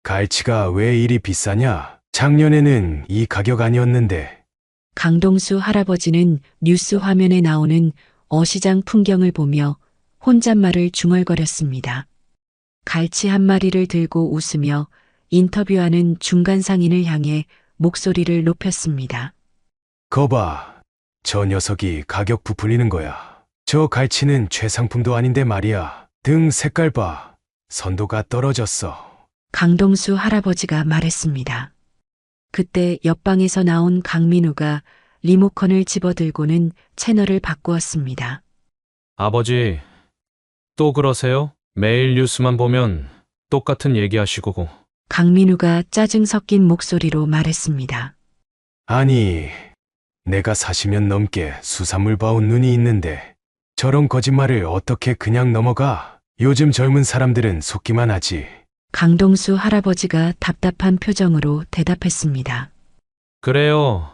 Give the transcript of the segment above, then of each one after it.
갈치가 왜 이리 비싸냐? 작년에는 이 가격 아니었는데. 강동수 할아버지는 뉴스 화면에 나오는 어시장 풍경을 보며 혼잣말을 중얼거렸습니다. 갈치 한 마리를 들고 웃으며 인터뷰하는 중간 상인을 향해 목소리를 높였습니다. 거봐, 저 녀석이 가격 부풀리는 거야. 저 갈치는 최상품도 아닌데 말이야. 등 색깔 봐. 선도가 떨어졌어. 강동수 할아버지가 말했습니다. 그때 옆방에서 나온 강민우가 리모컨을 집어들고는 채널을 바꾸었습니다. 아버지, 또 그러세요? 매일 뉴스만 보면 똑같은 얘기하시고. 강민우가 짜증 섞인 목소리로 말했습니다. 아니, 내가 40년 넘게 수산물 봐온 눈이 있는데 저런 거짓말을 어떻게 그냥 넘어가? 요즘 젊은 사람들은 속기만 하지. 강동수 할아버지가 답답한 표정으로 대답했습니다. 그래요.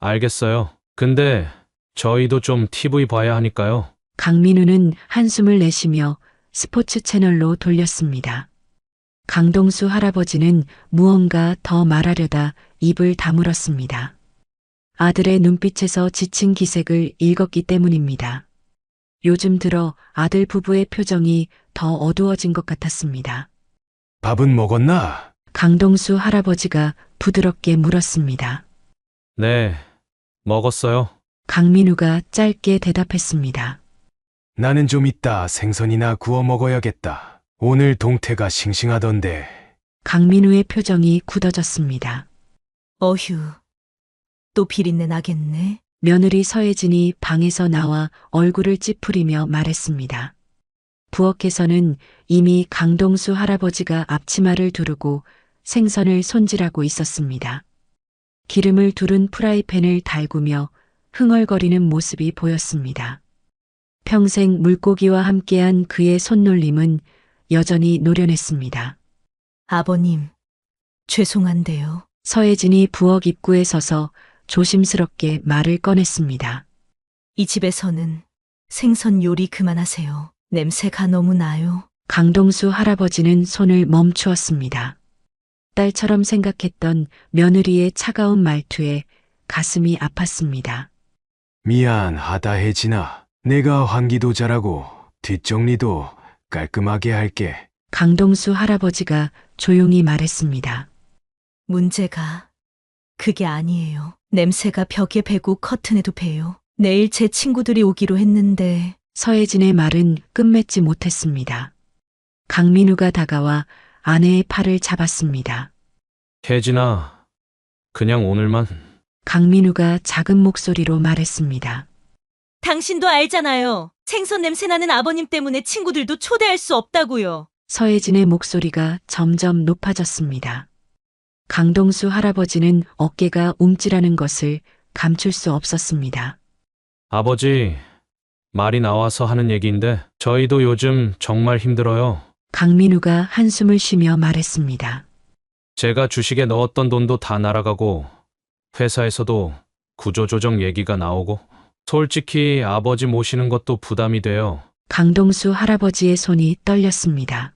알겠어요. 근데 저희도 좀 TV 봐야 하니까요. 강민우는 한숨을 내쉬며 스포츠 채널로 돌렸습니다. 강동수 할아버지는 무언가 더 말하려다 입을 다물었습니다. 아들의 눈빛에서 지친 기색을 읽었기 때문입니다. 요즘 들어 아들 부부의 표정이 더 어두워진 것 같았습니다. 밥은 먹었나? 강동수 할아버지가 부드럽게 물었습니다. 네, 먹었어요. 강민우가 짧게 대답했습니다. 나는 좀 이따 생선이나 구워 먹어야겠다. 오늘 동태가 싱싱하던데. 강민우의 표정이 굳어졌습니다. 어휴, 또 비린내 나겠네. 며느리 서혜진이 방에서 나와 얼굴을 찌푸리며 말했습니다. 부엌에서는 이미 강동수 할아버지가 앞치마를 두르고 생선을 손질하고 있었습니다. 기름을 두른 프라이팬을 달구며 흥얼거리는 모습이 보였습니다. 평생 물고기와 함께한 그의 손놀림은 여전히 노련했습니다. 아버님, 죄송한데요. 서혜진이 부엌 입구에 서서 조심스럽게 말을 꺼냈습니다. 이 집에서는 생선 요리 그만하세요. 냄새가 너무 나요. 강동수 할아버지는 손을 멈추었습니다. 딸처럼 생각했던 며느리의 차가운 말투에 가슴이 아팠습니다. 미안하다 혜진아. 내가 환기도 잘하고 뒷정리도 깔끔하게 할게. 강동수 할아버지가 조용히 말했습니다. 문제가 그게 아니에요. 냄새가 벽에 배고 커튼에도 배요. 내일 제 친구들이 오기로 했는데 서혜진의 말은 끝맺지 못했습니다. 강민우가 다가와 아내의 팔을 잡았습니다. 혜진아, 그냥 오늘만. 강민우가 작은 목소리로 말했습니다. 당신도 알잖아요. 생선 냄새 나는 아버님 때문에 친구들도 초대할 수 없다고요. 서혜진의 목소리가 점점 높아졌습니다. 강동수 할아버지는 어깨가 움찔하는 것을 감출 수 없었습니다. 아버지, 말이 나와서 하는 얘기인데 저희도 요즘 정말 힘들어요. 강민우가 한숨을 쉬며 말했습니다. 제가 주식에 넣었던 돈도 다 날아가고 회사에서도 구조조정 얘기가 나오고 솔직히 아버지 모시는 것도 부담이 돼요. 강동수 할아버지의 손이 떨렸습니다.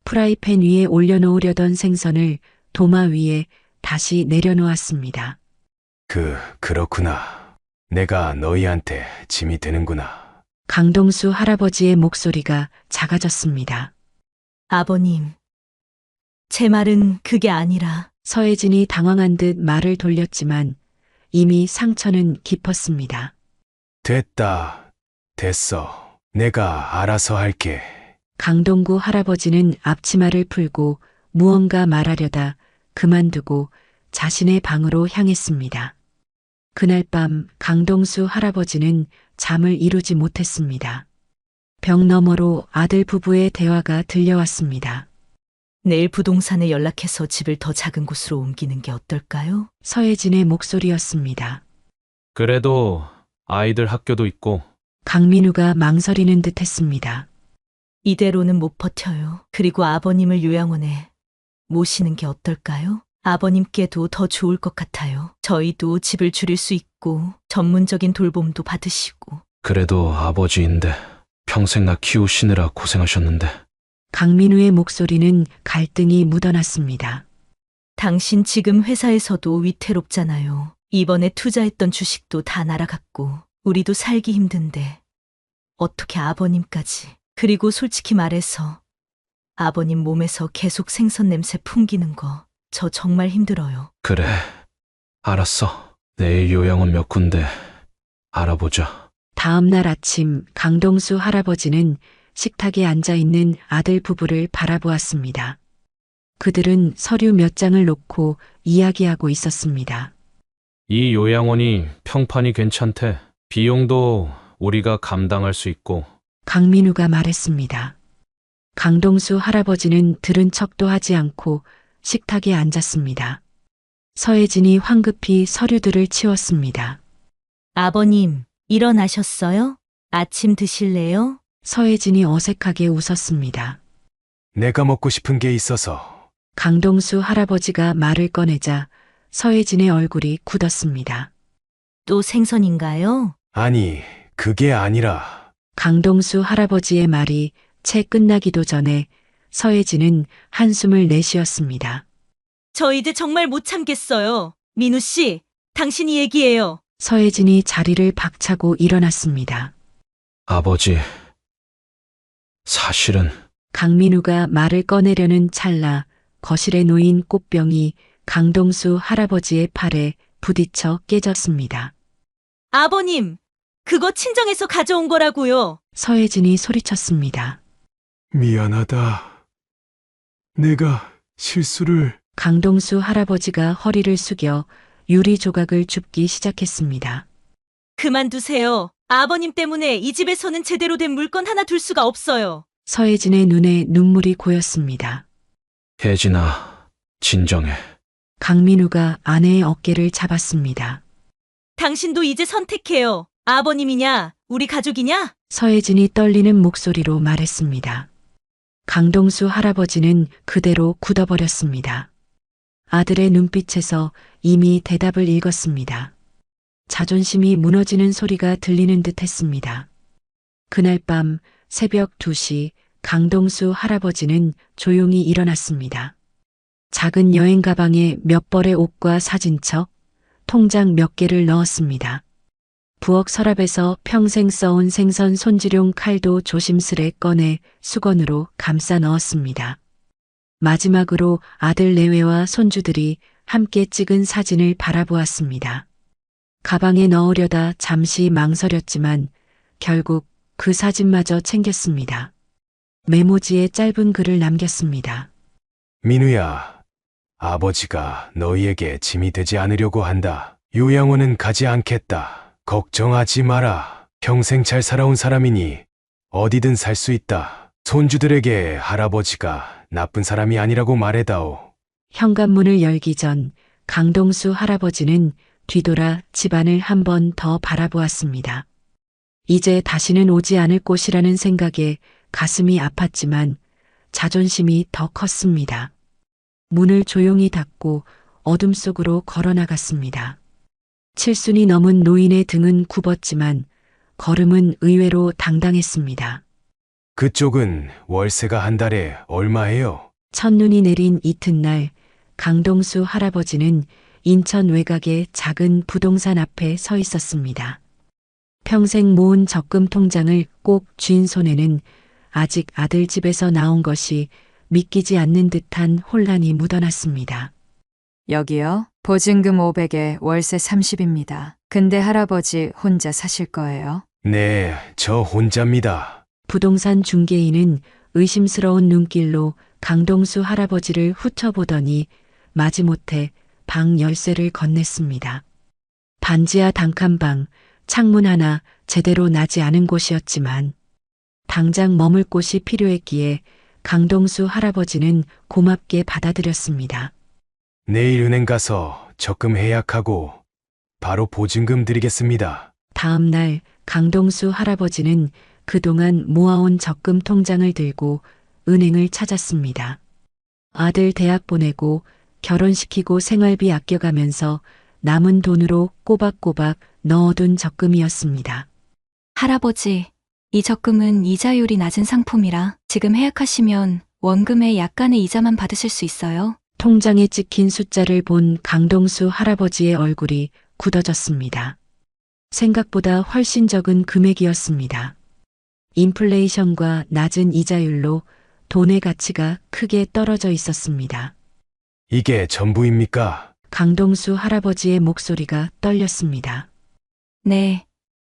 프라이팬 위에 올려놓으려던 생선을 도마 위에 다시 내려놓았습니다. 그렇구나. 내가 너희한테 짐이 되는구나. 강동수 할아버지의 목소리가 작아졌습니다. 아버님, 제 말은 그게 아니라 서혜진이 당황한 듯 말을 돌렸지만 이미 상처는 깊었습니다. 됐어. 내가 알아서 할게. 강동구 할아버지는 앞치마를 풀고 무언가 말하려다 그만두고 자신의 방으로 향했습니다. 그날 밤 강동수 할아버지는 잠을 이루지 못했습니다. 벽 너머로 아들 부부의 대화가 들려왔습니다. 내일 부동산에 연락해서 집을 더 작은 곳으로 옮기는 게 어떨까요? 서혜진의 목소리였습니다. 그래도 아이들 학교도 있고. 강민우가 망설이는 듯 했습니다. 이대로는 못 버텨요. 그리고 아버님을 요양원에 모시는 게 어떨까요? 아버님께도 더 좋을 것 같아요. 저희도 집을 줄일 수 있고 전문적인 돌봄도 받으시고. 그래도 아버지인데 평생 나 키우시느라 고생하셨는데. 강민우의 목소리는 갈등이 묻어났습니다. 당신 지금 회사에서도 위태롭잖아요. 이번에 투자했던 주식도 다 날아갔고, 우리도 살기 힘든데, 어떻게 아버님까지. 그리고 솔직히 말해서, 아버님 몸에서 계속 생선 냄새 풍기는 거, 저 정말 힘들어요. 그래, 알았어. 내일 요양원 몇 군데 알아보자. 다음 날 아침 강동수 할아버지는 식탁에 앉아 있는 아들 부부를 바라보았습니다. 그들은 서류 몇 장을 놓고 이야기하고 있었습니다. 이 요양원이 평판이 괜찮대. 비용도 우리가 감당할 수 있고. 강민우가 말했습니다. 강동수 할아버지는 들은 척도 하지 않고 식탁에 앉았습니다. 서혜진이 황급히 서류들을 치웠습니다. 아버님, 일어나셨어요? 아침 드실래요? 서혜진이 어색하게 웃었습니다. 내가 먹고 싶은 게 있어서. 강동수 할아버지가 말을 꺼내자 서혜진의 얼굴이 굳었습니다. 또 생선인가요? 아니, 그게 아니라. 강동수 할아버지의 말이 채 끝나기도 전에 서혜진은 한숨을 내쉬었습니다. 저 이제 정말 못 참겠어요. 민우 씨, 당신이 얘기해요. 서혜진이 자리를 박차고 일어났습니다. 아버지, 사실은 강민우가 말을 꺼내려는 찰나 거실에 놓인 꽃병이 강동수 할아버지의 팔에 부딪혀 깨졌습니다. 아버님, 그거 친정에서 가져온 거라고요. 서혜진이 소리쳤습니다. 미안하다. 내가 실수를. 강동수 할아버지가 허리를 숙여 유리 조각을 줍기 시작했습니다. 그만두세요. 아버님 때문에 이 집에서는 제대로 된 물건 하나 둘 수가 없어요. 서혜진의 눈에 눈물이 고였습니다. 혜진아, 진정해. 강민우가 아내의 어깨를 잡았습니다. 당신도 이제 선택해요. 아버님이냐, 우리 가족이냐? 서혜진이 떨리는 목소리로 말했습니다. 강동수 할아버지는 그대로 굳어버렸습니다. 아들의 눈빛에서 이미 대답을 읽었습니다. 자존심이 무너지는 소리가 들리는 듯 했습니다. 그날 밤 새벽 2시 강동수 할아버지는 조용히 일어났습니다. 작은 여행 가방에 몇 벌의 옷과 사진첩, 통장 몇 개를 넣었습니다. 부엌 서랍에서 평생 써온 생선 손질용 칼도 조심스레 꺼내 수건으로 감싸 넣었습니다. 마지막으로 아들 내외와 손주들이 함께 찍은 사진을 바라보았습니다. 가방에 넣으려다 잠시 망설였지만 결국 그 사진마저 챙겼습니다. 메모지에 짧은 글을 남겼습니다. 민우야, 아버지가 너희에게 짐이 되지 않으려고 한다. 요양원은 가지 않겠다. 걱정하지 마라. 평생 잘 살아온 사람이니 어디든 살 수 있다. 손주들에게 할아버지가 나쁜 사람이 아니라고 말해다오. 현관문을 열기 전 강동수 할아버지는 뒤돌아 집안을 한 번 더 바라보았습니다. 이제 다시는 오지 않을 곳이라는 생각에 가슴이 아팠지만 자존심이 더 컸습니다. 문을 조용히 닫고 어둠 속으로 걸어나갔습니다. 칠순이 넘은 노인의 등은 굽었지만 걸음은 의외로 당당했습니다. 그쪽은 월세가 한 달에 얼마예요? 첫눈이 내린 이튿날 강동수 할아버지는 인천 외곽의 작은 부동산 앞에 서 있었습니다. 평생 모은 적금 통장을 꼭 쥔 손에는 아직 아들 집에서 나온 것이 믿기지 않는 듯한 혼란이 묻어났습니다. 여기요. 보증금 500에 월세 30입니다. 근데 할아버지 혼자 사실 거예요? 네, 저 혼자입니다. 부동산 중개인은 의심스러운 눈길로 강동수 할아버지를 훑어보더니 마지못해 방 열쇠를 건넸습니다. 반지하 단칸방, 창문 하나 제대로 나지 않은 곳이었지만 당장 머물 곳이 필요했기에 강동수 할아버지는 고맙게 받아들였습니다. 내일 은행 가서 적금 예약하고 바로 보증금 드리겠습니다. 다음 날 강동수 할아버지는 그동안 모아온 적금 통장을 들고 은행을 찾았습니다. 아들 대학 보내고 결혼시키고 생활비 아껴가면서 남은 돈으로 꼬박꼬박 넣어둔 적금이었습니다. 할아버지, 이 적금은 이자율이 낮은 상품이라 지금 해약하시면 원금의 약간의 이자만 받으실 수 있어요. 통장에 찍힌 숫자를 본 강동수 할아버지의 얼굴이 굳어졌습니다. 생각보다 훨씬 적은 금액이었습니다. 인플레이션과 낮은 이자율로 돈의 가치가 크게 떨어져 있었습니다. 이게 전부입니까? 강동수 할아버지의 목소리가 떨렸습니다. 네.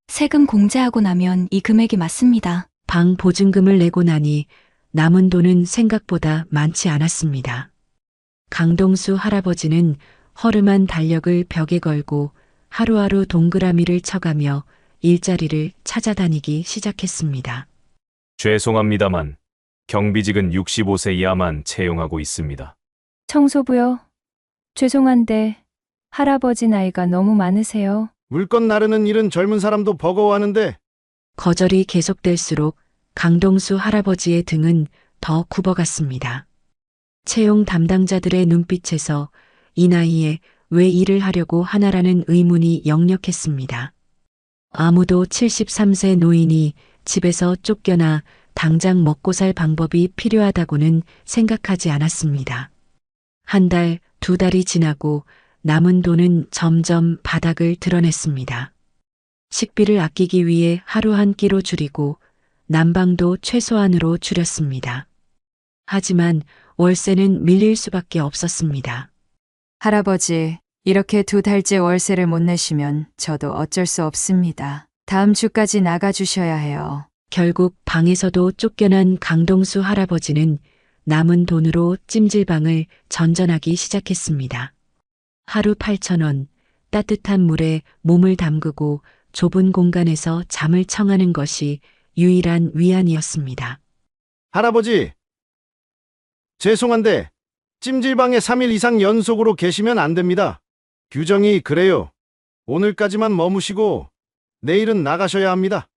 세금 공제하고 나면 이 금액이 맞습니다. 방 보증금을 내고 나니 남은 돈은 생각보다 많지 않았습니다. 강동수 할아버지는 허름한 달력을 벽에 걸고 하루하루 동그라미를 쳐가며 일자리를 찾아다니기 시작했습니다. 죄송합니다만 경비직은 65세 이하만 채용하고 있습니다. 청소부요. 죄송한데 할아버지 나이가 너무 많으세요. 물건 나르는 일은 젊은 사람도 버거워하는데 거절이 계속될수록 강동수 할아버지의 등은 더 굽어갔습니다. 채용 담당자들의 눈빛에서 이 나이에 왜 일을 하려고 하나라는 의문이 역력했습니다. 아무도 73세 노인이 집에서 쫓겨나 당장 먹고 살 방법이 필요하다고는 생각하지 않았습니다. 한 달, 두 달이 지나고 남은 돈은 점점 바닥을 드러냈습니다. 식비를 아끼기 위해 하루 한 끼로 줄이고 난방도 최소한으로 줄였습니다. 하지만 월세는 밀릴 수밖에 없었습니다. 할아버지, 이렇게 2달째 월세를 못 내시면 저도 어쩔 수 없습니다. 다음 주까지 나가주셔야 해요. 결국 방에서도 쫓겨난 강동수 할아버지는 남은 돈으로 찜질방을 전전하기 시작했습니다. 하루 8,000원, 따뜻한 물에 몸을 담그고 좁은 공간에서 잠을 청하는 것이 유일한 위안이었습니다. 할아버지, 죄송한데 찜질방에 3일 이상 연속으로 계시면 안 됩니다. 규정이 그래요. 오늘까지만 머무시고 내일은 나가셔야 합니다.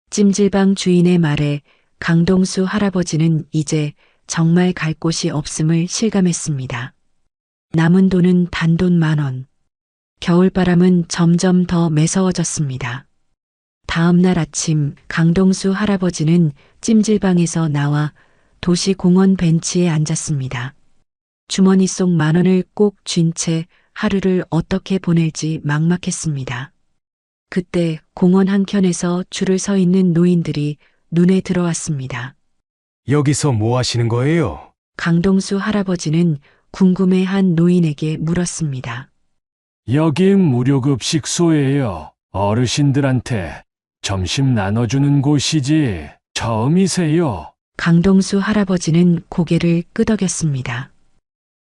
찜질방 주인의 말에 강동수 할아버지는 이제 정말 갈 곳이 없음을 실감했습니다. 남은 돈은 단돈 10,000원. 겨울바람은 점점 더 매서워졌습니다. 다음 날 아침 강동수 할아버지는 찜질방에서 나와 도시공원 벤치에 앉았습니다. 주머니 속 10,000원을 꼭 쥔 채 하루를 어떻게 보낼지 막막했습니다. 그때 공원 한켠에서 줄을 서 있는 노인들이 눈에 들어왔습니다. 여기서 뭐 하시는 거예요? 강동수 할아버지는 궁금해한 노인에게 물었습니다. 여기 무료급식소예요. 어르신들한테 점심 나눠주는 곳이지. 처음이세요. 강동수 할아버지는 고개를 끄덕였습니다.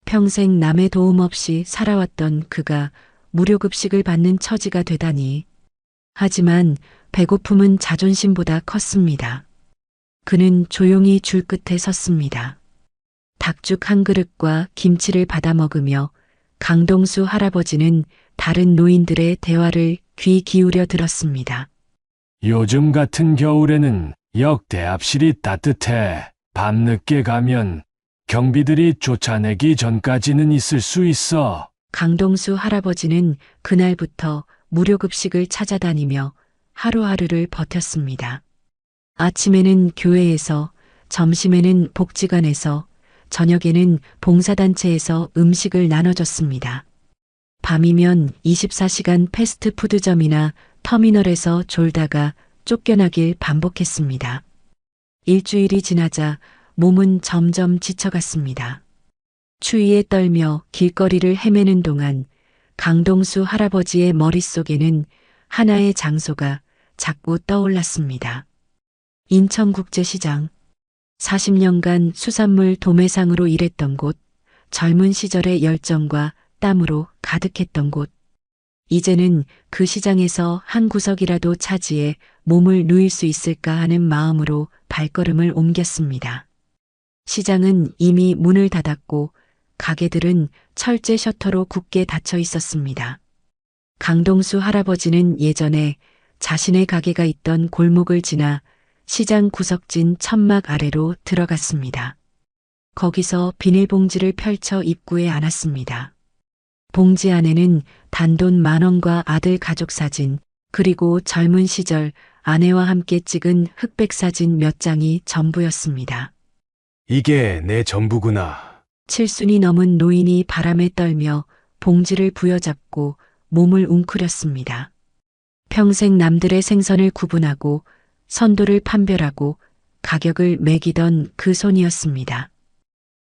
평생 남의 도움 없이 살아왔던 그가 무료급식을 받는 처지가 되다니. 하지만 배고픔은 자존심보다 컸습니다. 그는 조용히 줄 끝에 섰습니다. 닭죽 한 그릇과 김치를 받아 먹으며 강동수 할아버지는 다른 노인들의 대화를 귀 기울여 들었습니다. 요즘 같은 겨울에는 역대 앞실이 따뜻해. 밤늦게 가면 경비들이 쫓아내기 전까지는 있을 수 있어. 강동수 할아버지는 그날부터 무료급식을 찾아다니며 하루하루를 버텼습니다. 아침에는 교회에서, 점심에는 복지관에서, 저녁에는 봉사단체에서 음식을 나눠줬습니다. 밤이면 24시간 패스트푸드점이나 터미널에서 졸다가 쫓겨나길 반복했습니다. 일주일이 지나자 몸은 점점 지쳐갔습니다. 추위에 떨며 길거리를 헤매는 동안 강동수 할아버지의 머릿속에는 하나의 장소가 자꾸 떠올랐습니다. 인천국제시장. 40년간 수산물 도매상으로 일했던 곳, 젊은 시절의 열정과 땀으로 가득했던 곳. 이제는 그 시장에서 한 구석이라도 차지해 몸을 누일 수 있을까 하는 마음으로 발걸음을 옮겼습니다. 시장은 이미 문을 닫았고 가게들은 철제 셔터로 굳게 닫혀 있었습니다. 강동수 할아버지는 예전에 자신의 가게가 있던 골목을 지나 시장 구석진 천막 아래로 들어갔습니다. 거기서 비닐봉지를 펼쳐 입구에 안았습니다. 봉지 안에는 단돈 10,000원과 아들 가족 사진, 그리고 젊은 시절 아내와 함께 찍은 흑백 사진 몇 장이 전부였습니다. 이게 내 전부구나. 7순이 넘은 노인이 바람에 떨며 봉지를 부여잡고 몸을 웅크렸습니다. 평생 남들의 생선을 구분하고 선도를 판별하고 가격을 매기던 그 손이었습니다.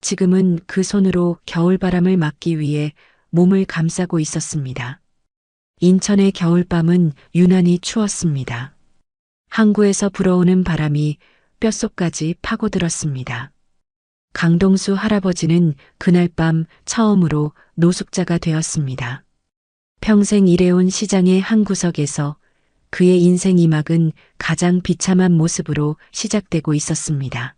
지금은 그 손으로 겨울바람을 막기 위해 몸을 감싸고 있었습니다. 인천의 겨울밤은 유난히 추웠습니다. 항구에서 불어오는 바람이 뼛속까지 파고들었습니다. 강동수 할아버지는 그날 밤 처음으로 노숙자가 되었습니다. 평생 일해온 시장의 한 구석에서 그의 인생 이막은 가장 비참한 모습으로 시작되고 있었습니다.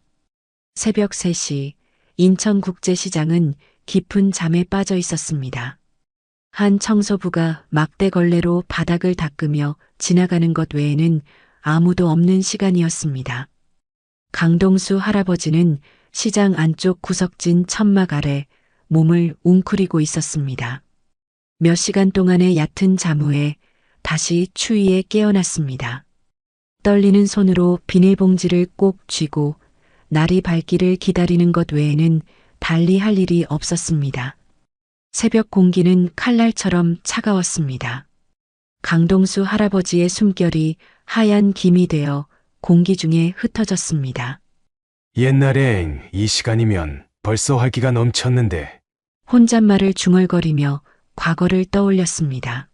새벽 3시 인천국제시장은 깊은 잠에 빠져 있었습니다. 한 청소부가 막대걸레로 바닥을 닦으며 지나가는 것 외에는 아무도 없는 시간이었습니다. 강동수 할아버지는 시장 안쪽 구석진 천막 아래 몸을 웅크리고 있었습니다. 몇 시간 동안의 얕은 잠 후에 다시 추위에 깨어났습니다. 떨리는 손으로 비닐봉지를 꼭 쥐고 날이 밝기를 기다리는 것 외에는 달리 할 일이 없었습니다. 새벽 공기는 칼날처럼 차가웠습니다. 강동수 할아버지의 숨결이 하얀 김이 되어 공기 중에 흩어졌습니다. 옛날엔 이 시간이면 벌써 활기가 넘쳤는데 혼잣말을 중얼거리며 과거를 떠올렸습니다.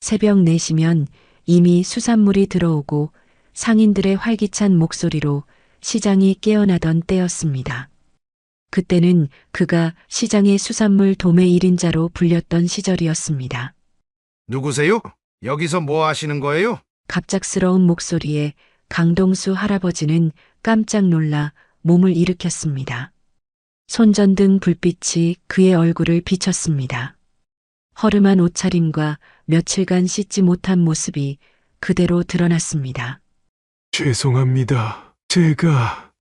새벽 4시면 이미 수산물이 들어오고 상인들의 활기찬 목소리로 시장이 깨어나던 때였습니다. 그때는 그가 시장의 수산물 도매 1인자로 불렸던 시절이었습니다. 누구세요? 여기서 뭐 하시는 거예요? 갑작스러운 목소리에 강동수 할아버지는 깜짝 놀라 몸을 일으켰습니다. 손전등 불빛이 그의 얼굴을 비쳤습니다. 허름한 옷차림과 며칠간 씻지 못한 모습이 그대로 드러났습니다. 죄송합니다. 제가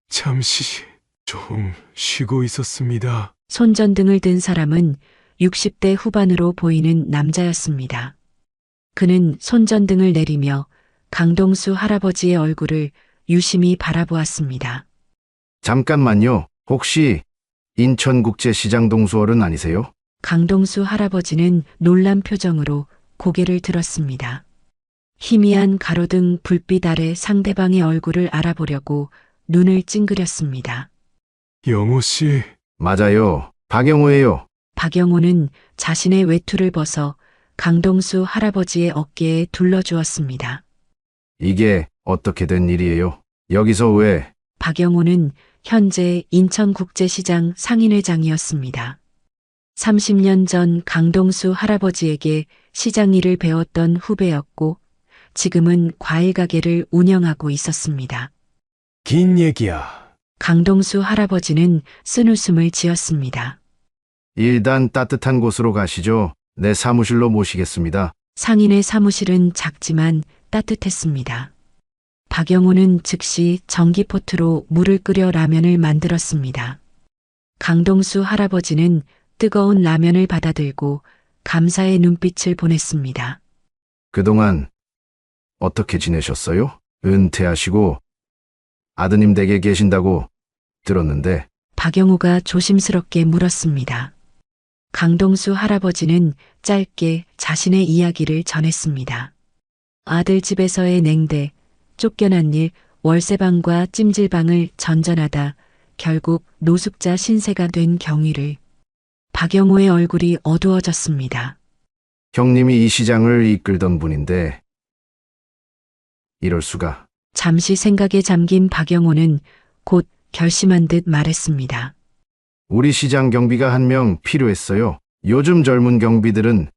잠시 좀 쉬고 있었습니다. 손전등을 든 사람은 60대 후반으로 보이는 남자였습니다. 그는 손전등을 내리며 강동수 할아버지의 얼굴을 유심히 바라보았습니다. 잠깐만요. 혹시 인천국제시장 동수어른 아니세요? 강동수 할아버지는 놀란 표정으로 고개를 들었습니다. 희미한 가로등 불빛 아래 상대방의 얼굴을 알아보려고 눈을 찡그렸습니다. 영호 씨, 맞아요. 박영호예요. 박영호는 자신의 외투를 벗어 강동수 할아버지의 어깨에 둘러주었습니다. 이게 어떻게 된 일이에요? 여기서 왜? 박영호는 현재 인천국제시장 상인회장이었습니다. 30년 전 강동수 할아버지에게 시장 일을 배웠던 후배였고 지금은 과일 가게를 운영하고 있었습니다. 긴 얘기야. 강동수 할아버지는 쓴웃음을 지었습니다. 일단 따뜻한 곳으로 가시죠. 내 사무실로 모시겠습니다. 상인의 사무실은 작지만 따뜻했습니다. 박영호는 즉시 전기포트로 물을 끓여 라면을 만들었습니다. 강동수 할아버지는 뜨거운 라면을 받아들고 감사의 눈빛을 보냈습니다. 그동안 어떻게 지내셨어요? 은퇴하시고 아드님 댁에 계신다고 들었는데. 박영호가 조심스럽게 물었습니다. 강동수 할아버지는 짧게 자신의 이야기를 전했습니다. 아들 집에서의 냉대, 쫓겨난 일, 월세방과 찜질방을 전전하다 결국 노숙자 신세가 된 경위를. 박영호의 얼굴이 어두워졌습니다. 형님이 이 시장을 이끌던 분인데 이럴 수가. 잠시 생각에 잠긴 박영호는 곧 결심한 듯 말했습니다. 우리 시장 경비가 한 명 필요했어요. 요즘 젊은 경비들은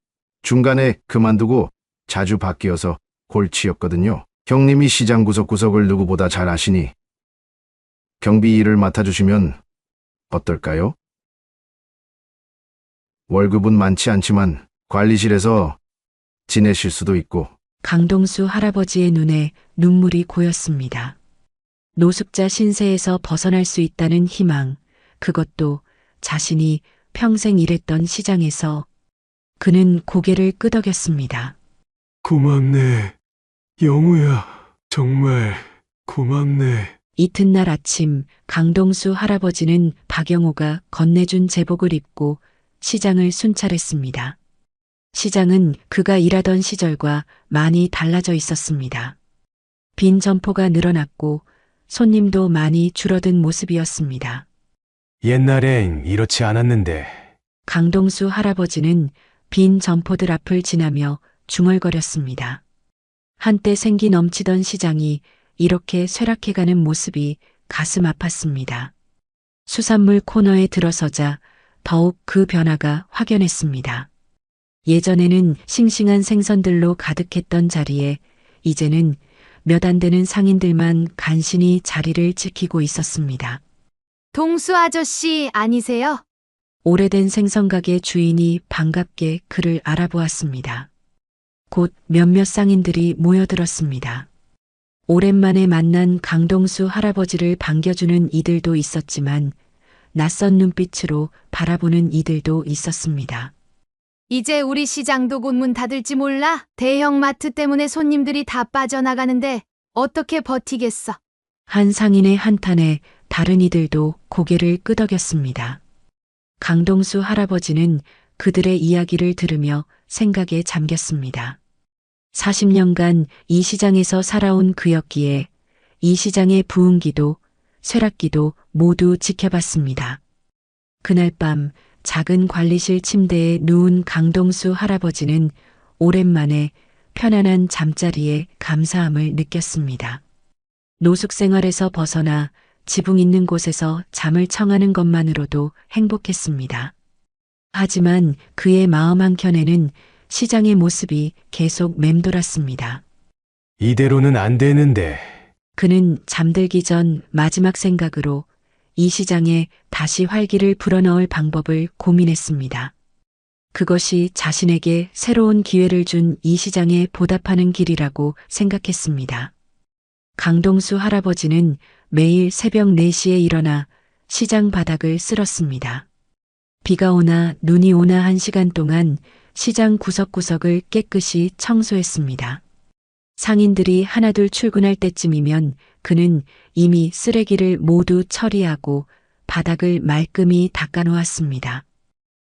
중간에 그만두고 자주 바뀌어서 골치였거든요. 형님이 시장 구석구석을 누구보다 잘 아시니 경비 일을 맡아주시면 어떨까요? 월급은 많지 않지만 관리실에서 지내실 수도 있고. 강동수 할아버지의 눈에 눈물이 고였습니다. 노숙자 신세에서 벗어날 수 있다는 희망, 그것도 자신이 평생 일했던 시장에서. 그는 고개를 끄덕였습니다. 고맙네, 영우야. 정말 고맙네. 이튿날 아침 강동수 할아버지는 박영호가 건네준 제복을 입고 시장을 순찰했습니다. 시장은 그가 일하던 시절과 많이 달라져 있었습니다. 빈 점포가 늘어났고 손님도 많이 줄어든 모습이었습니다. 옛날엔 이렇지 않았는데. 강동수 할아버지는 빈 점포들 앞을 지나며 중얼거렸습니다. 한때 생기 넘치던 시장이 이렇게 쇠락해가는 모습이 가슴 아팠습니다. 수산물 코너에 들어서자 더욱 그 변화가 확연했습니다. 예전에는 싱싱한 생선들로 가득했던 자리에 이제는 몇 안 되는 상인들만 간신히 자리를 지키고 있었습니다. 동수 아저씨 아니세요? 오래된 생선가게 주인이 반갑게 그를 알아보았습니다. 곧 몇몇 상인들이 모여들었습니다. 오랜만에 만난 강동수 할아버지를 반겨주는 이들도 있었지만 낯선 눈빛으로 바라보는 이들도 있었습니다. 이제 우리 시장도 곧 문 닫을지 몰라? 대형 마트 때문에 손님들이 다 빠져나가는데 어떻게 버티겠어? 한 상인의 한탄에 다른 이들도 고개를 끄덕였습니다. 강동수 할아버지는 그들의 이야기를 들으며 생각에 잠겼습니다. 40년간 이 시장에서 살아온 그였기에 이 시장의 부흥기도 쇠락기도 모두 지켜봤습니다. 그날 밤 작은 관리실 침대에 누운 강동수 할아버지는 오랜만에 편안한 잠자리에 감사함을 느꼈습니다. 노숙 생활에서 벗어나 지붕 있는 곳에서 잠을 청하는 것만으로도 행복했습니다. 하지만 그의 마음 한켠에는 시장의 모습이 계속 맴돌았습니다. 이대로는 안 되는데. 그는 잠들기 전 마지막 생각으로 이 시장에 다시 활기를 불어넣을 방법을 고민했습니다. 그것이 자신에게 새로운 기회를 준 이 시장에 보답하는 길이라고 생각했습니다. 강동수 할아버지는 매일 새벽 4시에 일어나 시장 바닥을 쓸었습니다. 비가 오나 눈이 오나 1시간 동안 시장 구석구석을 깨끗이 청소했습니다. 상인들이 하나둘 출근할 때쯤이면 그는 이미 쓰레기를 모두 처리하고 바닥을 말끔히 닦아놓았습니다.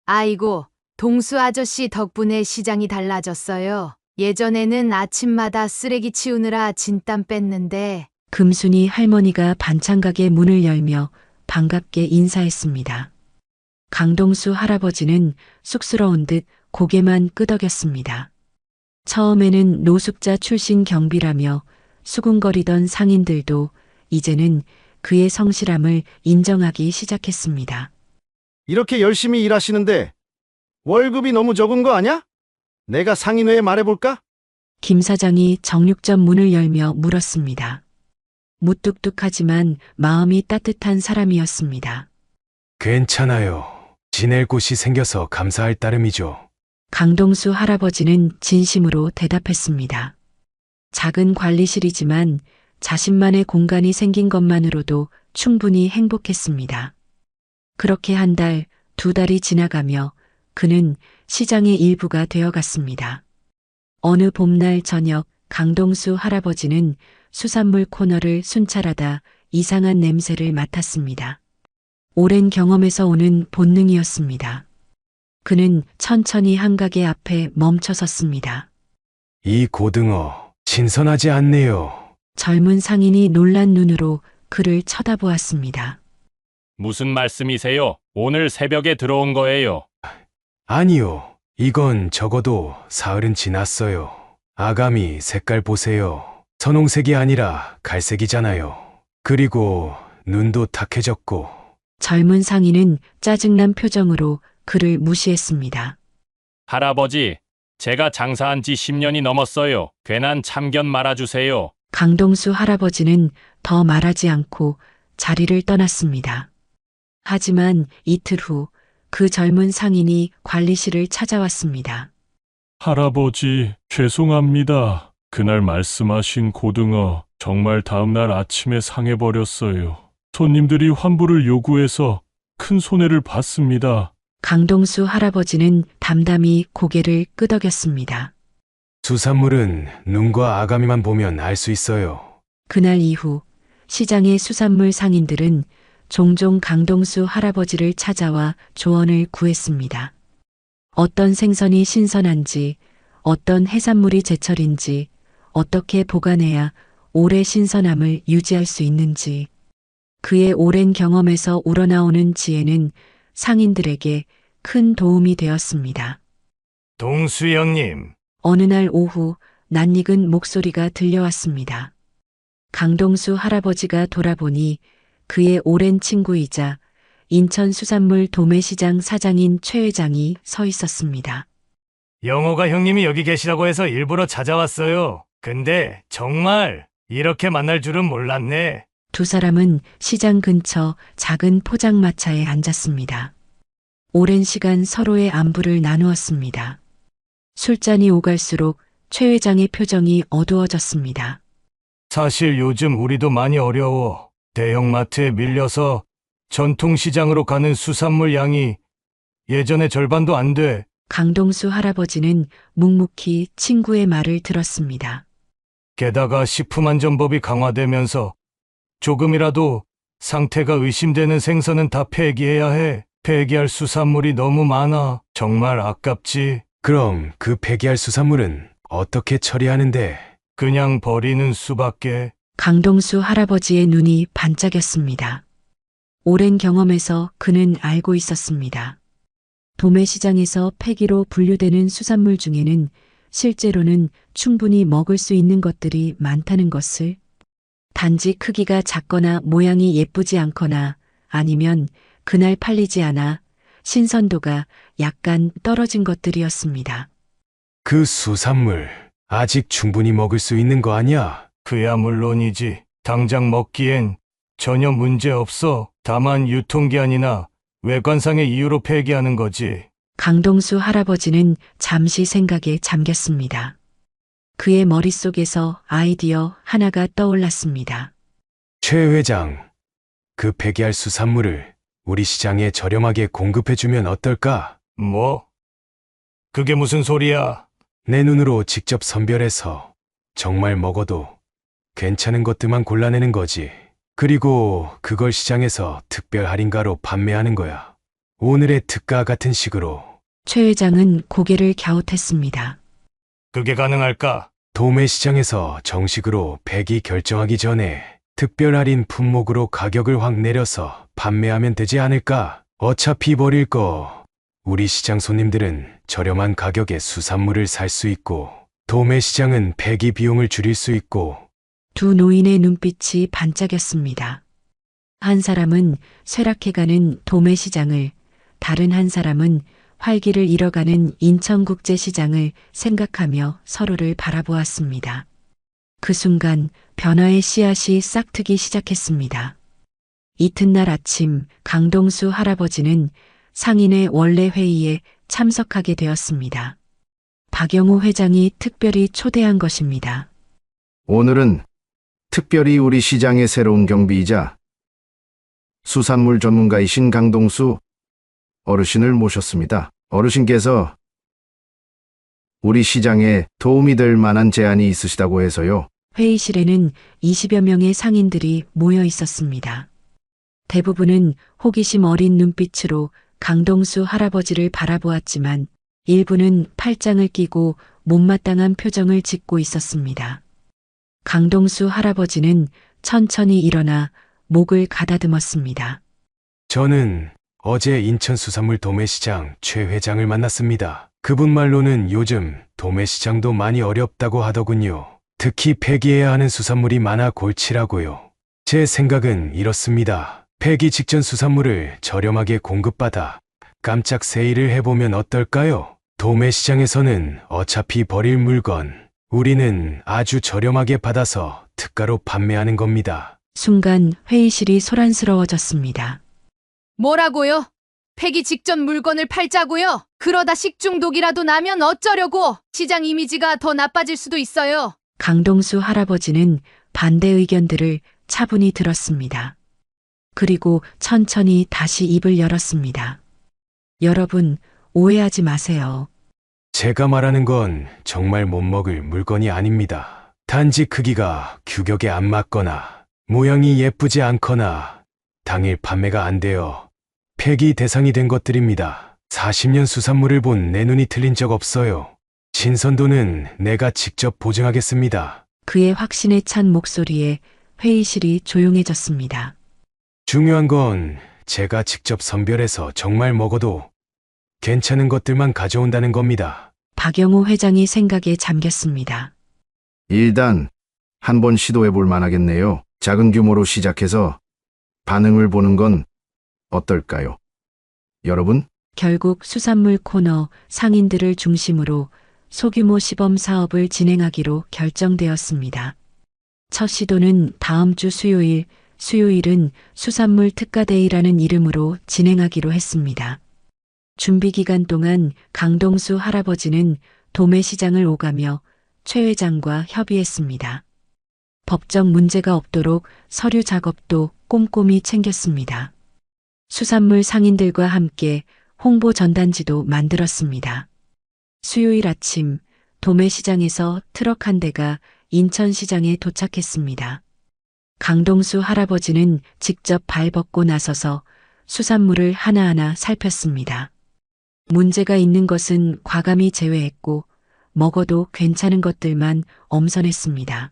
아이고, 동수 아저씨 덕분에 시장이 달라졌어요. 예전에는 아침마다 쓰레기 치우느라 진땀 뺐는데. 금순이 할머니가 반찬가게 문을 열며 반갑게 인사했습니다. 강동수 할아버지는 쑥스러운 듯 고개만 끄덕였습니다. 처음에는 노숙자 출신 경비라며 수군거리던 상인들도 이제는 그의 성실함을 인정하기 시작했습니다. 이렇게 열심히 일하시는데 월급이 너무 적은 거 아냐? 내가 상인회에 말해볼까? 김 사장이 정육점 문을 열며 물었습니다. 무뚝뚝하지만 마음이 따뜻한 사람이었습니다. 괜찮아요. 지낼 곳이 생겨서 감사할 따름이죠. 강동수 할아버지는 진심으로 대답했습니다. 작은 관리실이지만 자신만의 공간이 생긴 것만으로도 충분히 행복했습니다. 그렇게 한 달, 2달이 지나가며 그는 시장의 일부가 되어갔습니다. 어느 봄날 저녁 강동수 할아버지는 수산물 코너를 순찰하다 이상한 냄새를 맡았습니다. 오랜 경험에서 오는 본능이었습니다. 그는 천천히 한 가게 앞에 멈춰섰습니다. 이 고등어 신선하지 않네요. 젊은 상인이 놀란 눈으로 그를 쳐다보았습니다. 무슨 말씀이세요? 오늘 새벽에 들어온 거예요. 아니요. 이건 적어도 사흘은 지났어요. 아가미 색깔 보세요. 선홍색이 아니라 갈색이잖아요. 그리고 눈도 탁해졌고. 젊은 상인은 짜증난 표정으로 그를 무시했습니다. 할아버지, 제가 장사한 지 10년이 넘었어요. 괜한 참견 말아주세요. 강동수 할아버지는 더 말하지 않고 자리를 떠났습니다. 하지만 이틀 후 그 젊은 상인이 관리실을 찾아왔습니다. 할아버지, 죄송합니다. 그날 말씀하신 고등어 정말 다음날 아침에 상해버렸어요. 손님들이 환불을 요구해서 큰 손해를 봤습니다. 강동수 할아버지는 담담히 고개를 끄덕였습니다. 수산물은 눈과 아가미만 보면 알 수 있어요. 그날 이후 시장의 수산물 상인들은 종종 강동수 할아버지를 찾아와 조언을 구했습니다. 어떤 생선이 신선한지, 어떤 해산물이 제철인지, 어떻게 보관해야 오래 신선함을 유지할 수 있는지. 그의 오랜 경험에서 우러나오는 지혜는 상인들에게 큰 도움이 되었습니다. 동수 형님, 어느 날 오후 낯익은 목소리가 들려왔습니다. 강동수 할아버지가 돌아보니 그의 오랜 친구이자 인천 수산물 도매시장 사장인 최 회장이 서 있었습니다. 영호가 형님이 여기 계시라고 해서 일부러 찾아왔어요. 근데 정말 이렇게 만날 줄은 몰랐네. 두 사람은 시장 근처 작은 포장마차에 앉았습니다. 오랜 시간 서로의 안부를 나누었습니다. 술잔이 오갈수록 최 회장의 표정이 어두워졌습니다. 사실 요즘 우리도 많이 어려워. 대형마트에 밀려서 전통시장으로 가는 수산물 양이 예전의 절반도 안 돼. 강동수 할아버지는 묵묵히 친구의 말을 들었습니다. 게다가 식품안전법이 강화되면서 조금이라도 상태가 의심되는 생선은 다 폐기해야 해. 폐기할 수산물이 너무 많아. 정말 아깝지. 그럼 그 폐기할 수산물은 어떻게 처리하는데? 그냥 버리는 수밖에. 강동수 할아버지의 눈이 반짝였습니다. 오랜 경험에서 그는 알고 있었습니다. 도매시장에서 폐기로 분류되는 수산물 중에는 실제로는 충분히 먹을 수 있는 것들이 많다는 것을, 단지 크기가 작거나 모양이 예쁘지 않거나 아니면 그날 팔리지 않아 신선도가 약간 떨어진 것들이었습니다. 그 수산물 아직 충분히 먹을 수 있는 거 아니야? 그야 물론이지. 당장 먹기엔 전혀 문제 없어. 다만 유통기한이나 외관상의 이유로 폐기하는 거지. 강동수 할아버지는 잠시 생각에 잠겼습니다. 그의 머릿속에서 아이디어 하나가 떠올랐습니다. 최 회장, 그 폐기할 수산물을 우리 시장에 저렴하게 공급해주면 어떨까? 뭐? 그게 무슨 소리야? 내 눈으로 직접 선별해서 정말 먹어도 괜찮은 것들만 골라내는 거지. 그리고 그걸 시장에서 특별 할인가로 판매하는 거야. 오늘의 특가 같은 식으로. 최 회장은 고개를 갸웃했습니다. 그게 가능할까? 도매시장에서 정식으로 폐기 결정하기 전에 특별 할인 품목으로 가격을 확 내려서 판매하면 되지 않을까? 어차피 버릴 거 우리 시장 손님들은 저렴한 가격에 수산물을 살 수 있고 도매시장은 폐기 비용을 줄일 수 있고. 두 노인의 눈빛이 반짝였습니다. 한 사람은 쇠락해가는 도매시장을, 다른 한 사람은 활기를 잃어가는 인천국제시장을 생각하며 서로를 바라보았습니다. 그 순간 변화의 씨앗이 싹트기 시작했습니다. 이튿날 아침 강동수 할아버지는 상인의 원래 회의에 참석하게 되었습니다. 박영호 회장이 특별히 초대한 것입니다. 오늘은 특별히 우리 시장의 새로운 경비이자 수산물 전문가이신 강동수 어르신을 모셨습니다. 어르신께서 우리 시장에 도움이 될 만한 제안이 있으시다고 해서요. 회의실에는 20여 명의 상인들이 모여 있었습니다. 대부분은 호기심 어린 눈빛으로 강동수 할아버지를 바라보았지만 일부는 팔짱을 끼고 못마땅한 표정을 짓고 있었습니다. 강동수 할아버지는 천천히 일어나 목을 가다듬었습니다. 저는 어제 인천 수산물 도매시장 최 회장을 만났습니다. 그분 말로는 요즘 도매시장도 많이 어렵다고 하더군요. 특히 폐기해야 하는 수산물이 많아 골치라고요. 제 생각은 이렇습니다. 폐기 직전 수산물을 저렴하게 공급받아 깜짝 세일을 해보면 어떨까요? 도매시장에서는 어차피 버릴 물건, 우리는 아주 저렴하게 받아서 특가로 판매하는 겁니다. 순간 회의실이 소란스러워졌습니다. 뭐라고요? 폐기 직전 물건을 팔자고요? 그러다 식중독이라도 나면 어쩌려고? 시장 이미지가 더 나빠질 수도 있어요. 강동수 할아버지는 반대 의견들을 차분히 들었습니다. 그리고 천천히 다시 입을 열었습니다. 여러분, 오해하지 마세요. 제가 말하는 건 정말 못 먹을 물건이 아닙니다. 단지 크기가 규격에 안 맞거나 모양이 예쁘지 않거나 당일 판매가 안 되어 폐기 대상이 된 것들입니다. 40년 수산물을 본 내 눈이 틀린 적 없어요. 신선도는 내가 직접 보증하겠습니다. 그의 확신에 찬 목소리에 회의실이 조용해졌습니다. 중요한 건 제가 직접 선별해서 정말 먹어도 괜찮은 것들만 가져온다는 겁니다. 박영호 회장이 생각에 잠겼습니다. 일단 한번 시도해 볼 만하겠네요. 작은 규모로 시작해서 반응을 보는 건 어떨까요? 여러분? 결국 수산물 코너 상인들을 중심으로 소규모 시범 사업을 진행하기로 결정되었습니다. 첫 시도는 다음 주 수요일은 수산물 특가데이라는 이름으로 진행하기로 했습니다. 준비 기간 동안 강동수 할아버지는 도매시장을 오가며 최 회장과 협의했습니다. 법적 문제가 없도록 서류 작업도 꼼꼼히 챙겼습니다. 수산물 상인들과 함께 홍보 전단지도 만들었습니다. 수요일 아침 도매시장에서 트럭 한 대가 인천시장에 도착했습니다. 강동수 할아버지는 직접 발벗고 나서서 수산물을 하나하나 살폈습니다. 문제가 있는 것은 과감히 제외했고 먹어도 괜찮은 것들만 엄선했습니다.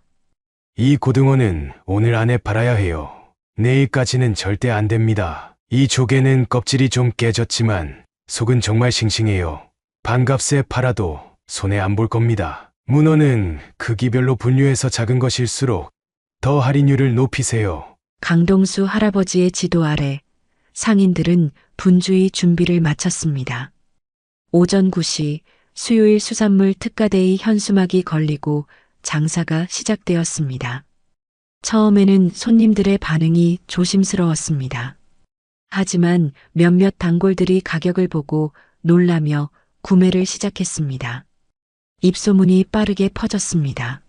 이 고등어는 오늘 안에 팔아야 해요. 내일까지는 절대 안 됩니다. 이 조개는 껍질이 좀 깨졌지만 속은 정말 싱싱해요. 반값에 팔아도 손해 안 볼 겁니다. 문어는 크기별로 분류해서 작은 것일수록 더 할인율을 높이세요. 강동수 할아버지의 지도 아래 상인들은 분주히 준비를 마쳤습니다. 오전 9시 수요일 수산물 특가데이 현수막이 걸리고 장사가 시작되었습니다. 처음에는 손님들의 반응이 조심스러웠습니다. 하지만 몇몇 단골들이 가격을 보고 놀라며 구매를 시작했습니다. 입소문이 빠르게 퍼졌습니다.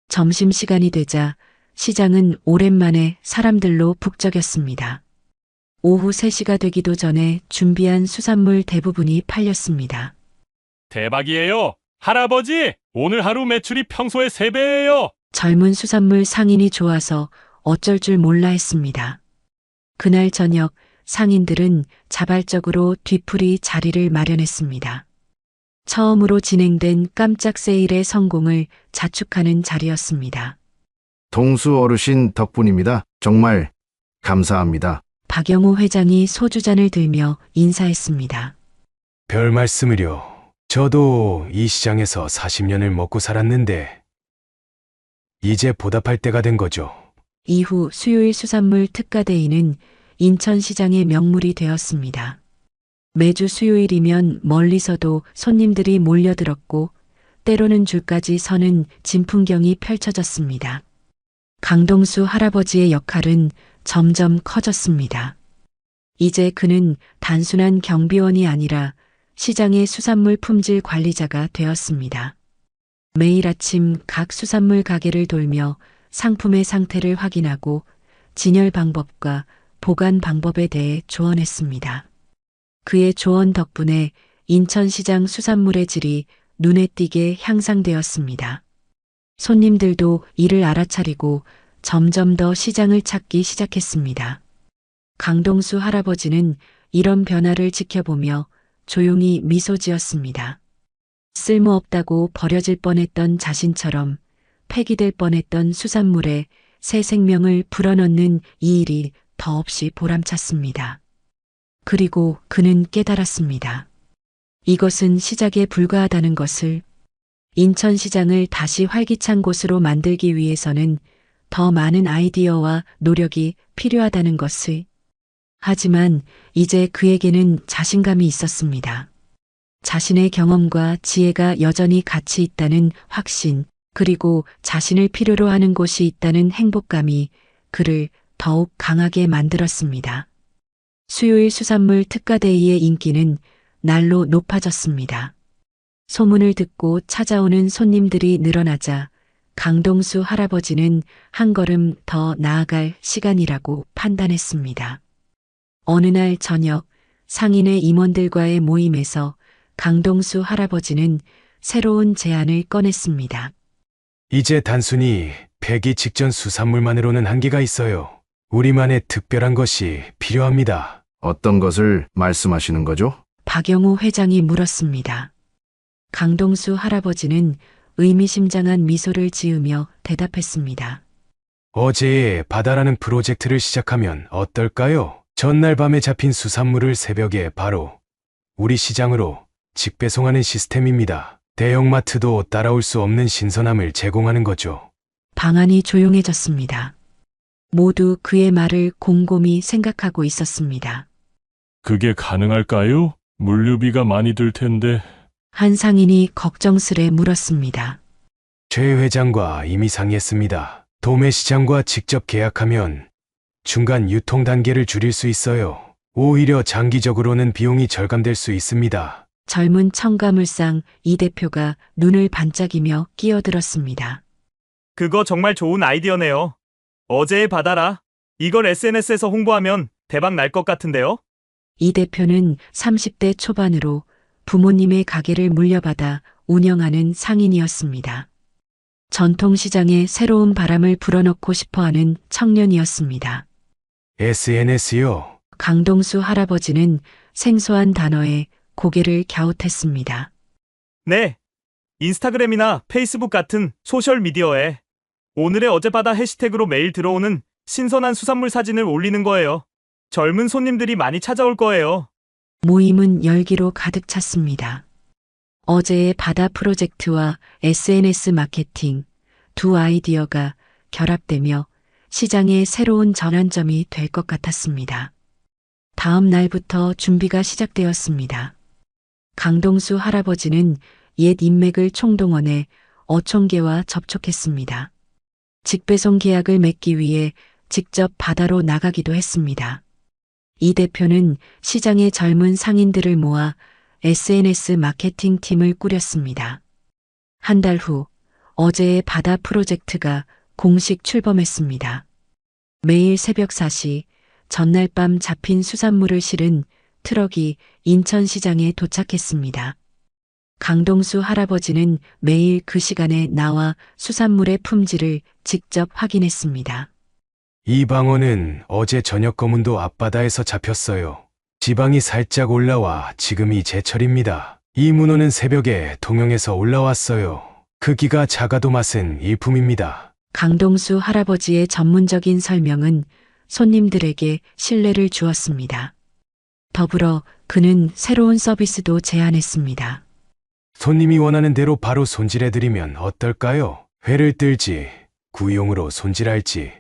점심시간이 되자 시장은 오랜만에 사람들로 북적였습니다. 오후 3시가 되기도 전에 준비한 수산물 대부분이 팔렸습니다. 대박이에요. 할아버지, 오늘 하루 매출이 평소의 3배예요. 젊은 수산물 상인이 좋아서 어쩔 줄 몰라 했습니다. 그날 저녁 상인들은 자발적으로 뒤풀이 자리를 마련했습니다. 처음으로 진행된 깜짝 세일의 성공을 자축하는 자리였습니다. 동수 어르신 덕분입니다. 정말 감사합니다. 박영호 회장이 소주잔을 들며 인사했습니다. 별 말씀을요. 저도 이 시장에서 40년을 먹고 살았는데 이제 보답할 때가 된 거죠. 이후 수요일 수산물 특가데이는 인천시장의 명물이 되었습니다. 매주 수요일이면 멀리서도 손님들이 몰려들었고 때로는 줄까지 서는 진풍경이 펼쳐졌습니다. 강동수 할아버지의 역할은 점점 커졌습니다. 이제 그는 단순한 경비원이 아니라 시장의 수산물 품질 관리자가 되었습니다. 매일 아침 각 수산물 가게를 돌며 상품의 상태를 확인하고 진열 방법과 보관 방법에 대해 조언했습니다. 그의 조언 덕분에 인천시장 수산물의 질이 눈에 띄게 향상되었습니다. 손님들도 이를 알아차리고 점점 더 시장을 찾기 시작했습니다. 강동수 할아버지는 이런 변화를 지켜보며 조용히 미소 지었습니다. 쓸모없다고 버려질 뻔했던 자신처럼 폐기될 뻔했던 수산물에 새 생명을 불어넣는 이 일이 더없이 보람찼습니다. 그리고 그는 깨달았습니다. 이것은 시작에 불과하다는 것을. 인천시장을 다시 활기찬 곳으로 만들기 위해서는 더 많은 아이디어와 노력이 필요하다는 것을. 하지만 이제 그에게는 자신감이 있었습니다. 자신의 경험과 지혜가 여전히 가치 있다는 확신, 그리고 자신을 필요로 하는 곳이 있다는 행복감이 그를 더욱 강하게 만들었습니다. 수요일 수산물 특가데이의 인기는 날로 높아졌습니다. 소문을 듣고 찾아오는 손님들이 늘어나자 강동수 할아버지는 한 걸음 더 나아갈 시간이라고 판단했습니다. 어느 날 저녁 상인의 임원들과의 모임에서 강동수 할아버지는 새로운 제안을 꺼냈습니다. 이제 단순히 폐기 직전 수산물만으로는 한계가 있어요. 우리만의 특별한 것이 필요합니다. 어떤 것을 말씀하시는 거죠? 박영우 회장이 물었습니다. 강동수 할아버지는 의미심장한 미소를 지으며 대답했습니다. 어제의 바다라는 프로젝트를 시작하면 어떨까요? 전날 밤에 잡힌 수산물을 새벽에 바로 우리 시장으로 직배송하는 시스템입니다. 대형마트도 따라올 수 없는 신선함을 제공하는 거죠. 방안이 조용해졌습니다. 모두 그의 말을 곰곰이 생각하고 있었습니다. 그게 가능할까요? 물류비가 많이 들 텐데. 한 상인이 걱정스레 물었습니다. 최 회장과 이미 상의했습니다. 도매시장과 직접 계약하면 중간 유통 단계를 줄일 수 있어요. 오히려 장기적으로는 비용이 절감될 수 있습니다. 젊은 청가물상 이 대표가 눈을 반짝이며 끼어들었습니다. 그거 정말 좋은 아이디어네요. 어제의 바다라. 이걸 SNS에서 홍보하면 대박 날 것 같은데요? 이 대표는 30대 초반으로 부모님의 가게를 물려받아 운영하는 상인이었습니다. 전통시장에 새로운 바람을 불어넣고 싶어하는 청년이었습니다. SNS요? 강동수 할아버지는 생소한 단어에 고개를 갸웃했습니다. 네. 인스타그램이나 페이스북 같은 소셜미디어에 오늘의 어제바다 해시태그로 매일 들어오는 신선한 수산물 사진을 올리는 거예요. 젊은 손님들이 많이 찾아올 거예요. 모임은 열기로 가득 찼습니다. 어제의 바다 프로젝트와 SNS 마케팅 두 아이디어가 결합되며 시장의 새로운 전환점이 될 것 같았습니다. 다음 날부터 준비가 시작되었습니다. 강동수 할아버지는 옛 인맥을 총동원해 어촌계와 접촉했습니다. 직배송 계약을 맺기 위해 직접 바다로 나가기도 했습니다. 이 대표는 시장의 젊은 상인들을 모아 SNS 마케팅 팀을 꾸렸습니다. 한 달 후 어제의 바다 프로젝트가 공식 출범했습니다. 매일 새벽 4시 전날 밤 잡힌 수산물을 실은 트럭이 인천시장에 도착했습니다. 강동수 할아버지는 매일 그 시간에 나와 수산물의 품질을 직접 확인했습니다. 이 방어는 어제 저녁 검은도 앞바다에서 잡혔어요. 지방이 살짝 올라와 지금이 제철입니다. 이 문어는 새벽에 통영에서 올라왔어요. 크기가 작아도 맛은 일품입니다. 강동수 할아버지의 전문적인 설명은 손님들에게 신뢰를 주었습니다. 더불어 그는 새로운 서비스도 제안했습니다. 손님이 원하는 대로 바로 손질해드리면 어떨까요? 회를 뜰지, 구이용으로 손질할지,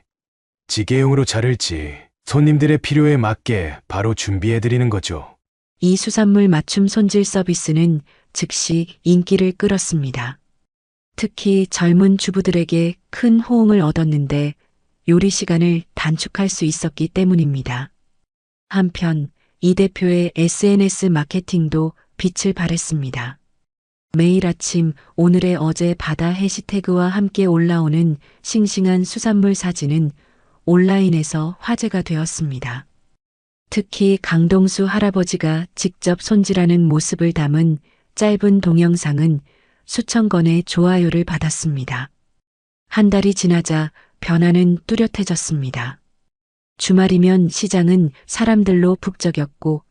찌개용으로 자를지 손님들의 필요에 맞게 바로 준비해드리는 거죠. 이 수산물 맞춤 손질 서비스는 즉시 인기를 끌었습니다. 특히 젊은 주부들에게 큰 호응을 얻었는데 요리 시간을 단축할 수 있었기 때문입니다. 한편 이 대표의 SNS 마케팅도 빛을 발했습니다. 매일 아침 오늘의 어제 바다 해시태그와 함께 올라오는 싱싱한 수산물 사진은 온라인에서 화제가 되었습니다. 특히 강동수 할아버지가 직접 손질하는 모습을 담은 짧은 동영상은 수천 건의 좋아요를 받았습니다. 한 달이 지나자 변화는 뚜렷해졌습니다. 주말이면 시장은 사람들로 북적였고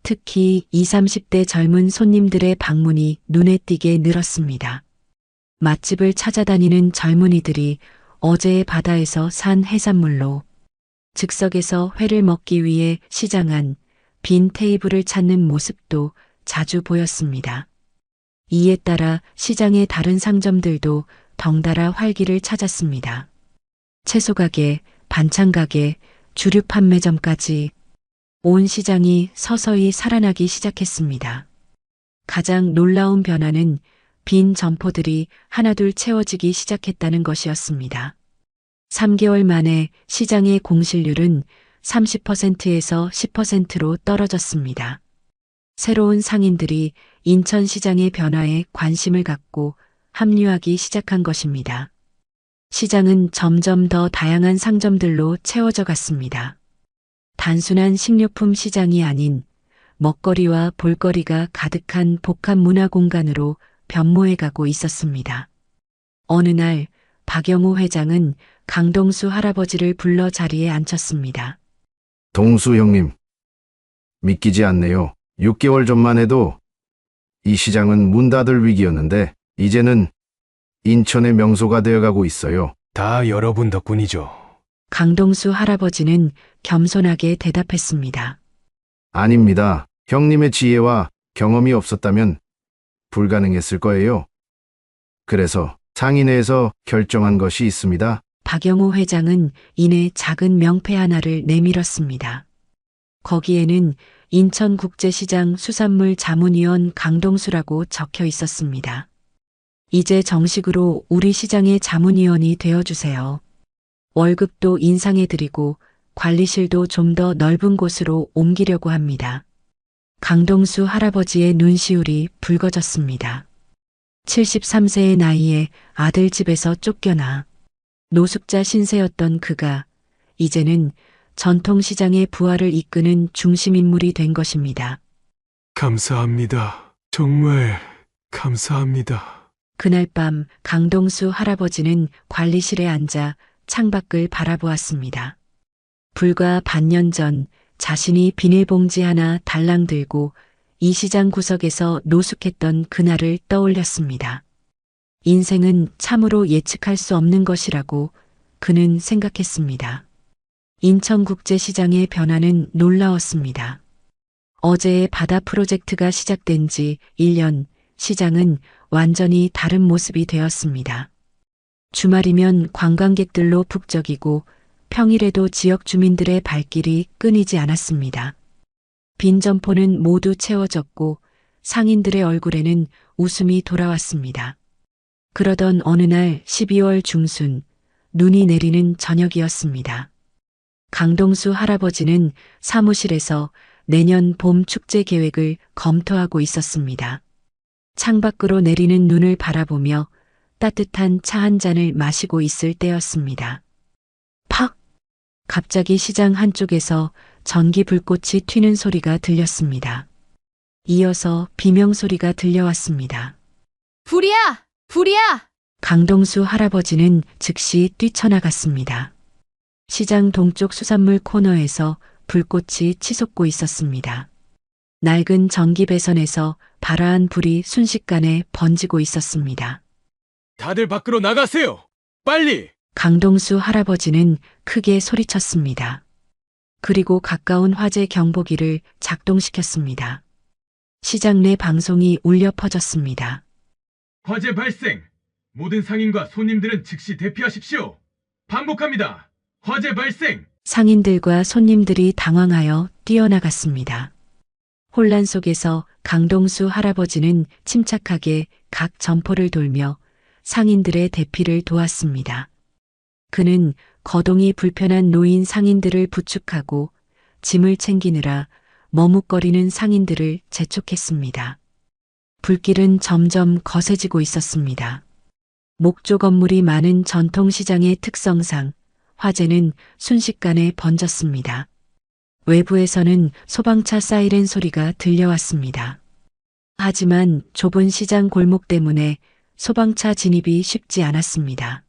특히 20, 30대 젊은 손님들의 방문이 눈에 띄게 늘었습니다. 맛집을 찾아다니는 젊은이들이 어제의 바다에서 산 해산물로 즉석에서 회를 먹기 위해 시장 안 빈 테이블을 찾는 모습도 자주 보였습니다. 이에 따라 시장의 다른 상점들도 덩달아 활기를 찾았습니다. 채소가게, 반찬가게, 주류 판매점까지 온 시장이 서서히 살아나기 시작했습니다. 가장 놀라운 변화는 빈 점포들이 하나둘 채워지기 시작했다는 것이었습니다. 3개월 만에 시장의 공실률은 30%에서 10%로 떨어졌습니다. 새로운 상인들이 인천시장의 변화에 관심을 갖고 합류하기 시작한 것입니다. 시장은 점점 더 다양한 상점들로 채워져 갔습니다. 단순한 식료품 시장이 아닌 먹거리와 볼거리가 가득한 복합 문화 공간으로 변모해가고 있었습니다. 어느 날 박영호 회장은 강동수 할아버지를 불러 자리에 앉혔습니다. 동수 형님, 믿기지 않네요. 6개월 전만 해도 이 시장은 문 닫을 위기였는데 이제는 인천의 명소가 되어가고 있어요. 다 여러분 덕분이죠. 강동수 할아버지는 겸손하게 대답했습니다. 아닙니다. 형님의 지혜와 경험이 없었다면 불가능했을 거예요. 그래서 상인회에서 결정한 것이 있습니다. 박영호 회장은 이내 작은 명패 하나를 내밀었습니다. 거기에는 인천국제시장 수산물 자문위원 강동수라고 적혀 있었습니다. 이제 정식으로 우리 시장의 자문위원이 되어주세요. 월급도 인상해드리고 관리실도 좀 더 넓은 곳으로 옮기려고 합니다. 강동수 할아버지의 눈시울이 붉어졌습니다. 73세의 나이에 아들 집에서 쫓겨나 노숙자 신세였던 그가 이제는 전통시장의 부활을 이끄는 중심인물이 된 것입니다. 감사합니다. 정말 감사합니다. 그날 밤 강동수 할아버지는 관리실에 앉아 창밖을 바라보았습니다. 불과 반년 전 자신이 비닐봉지 하나 달랑 들고 이 시장 구석에서 노숙했던 그날을 떠올렸습니다. 인생은 참으로 예측할 수 없는 것이라고 그는 생각했습니다. 인천국제시장의 변화는 놀라웠습니다. 어제의 바다 프로젝트가 시작된 지 1년, 시장은 완전히 다른 모습이 되었습니다. 주말이면 관광객들로 북적이고 평일에도 지역 주민들의 발길이 끊이지 않았습니다. 빈 점포는 모두 채워졌고 상인들의 얼굴에는 웃음이 돌아왔습니다. 그러던 어느 날 12월 중순 눈이 내리는 저녁이었습니다. 강동수 할아버지는 사무실에서 내년 봄 축제 계획을 검토하고 있었습니다. 창밖으로 내리는 눈을 바라보며 따뜻한 차 한 잔을 마시고 있을 때였습니다. 팍! 갑자기 시장 한쪽에서 전기 불꽃이 튀는 소리가 들렸습니다. 이어서 비명 소리가 들려왔습니다. 불이야! 불이야! 강동수 할아버지는 즉시 뛰쳐나갔습니다. 시장 동쪽 수산물 코너에서 불꽃이 치솟고 있었습니다. 낡은 전기 배선에서 발아한 불이 순식간에 번지고 있었습니다. 다들 밖으로 나가세요. 빨리! 강동수 할아버지는 크게 소리쳤습니다. 그리고 가까운 화재 경보기를 작동시켰습니다. 시장 내 방송이 울려 퍼졌습니다. 화재 발생! 모든 상인과 손님들은 즉시 대피하십시오. 반복합니다. 화재 발생! 상인들과 손님들이 당황하여 뛰어나갔습니다. 혼란 속에서 강동수 할아버지는 침착하게 각 점포를 돌며 상인들의 대피를 도왔습니다. 그는 거동이 불편한 노인 상인들을 부축하고 짐을 챙기느라 머뭇거리는 상인들을 재촉했습니다. 불길은 점점 거세지고 있었습니다. 목조 건물이 많은 전통시장의 특성상 화재는 순식간에 번졌습니다. 외부에서는 소방차 사이렌 소리가 들려왔습니다. 하지만 좁은 시장 골목 때문에 소방차 진입이 쉽지 않았습니다.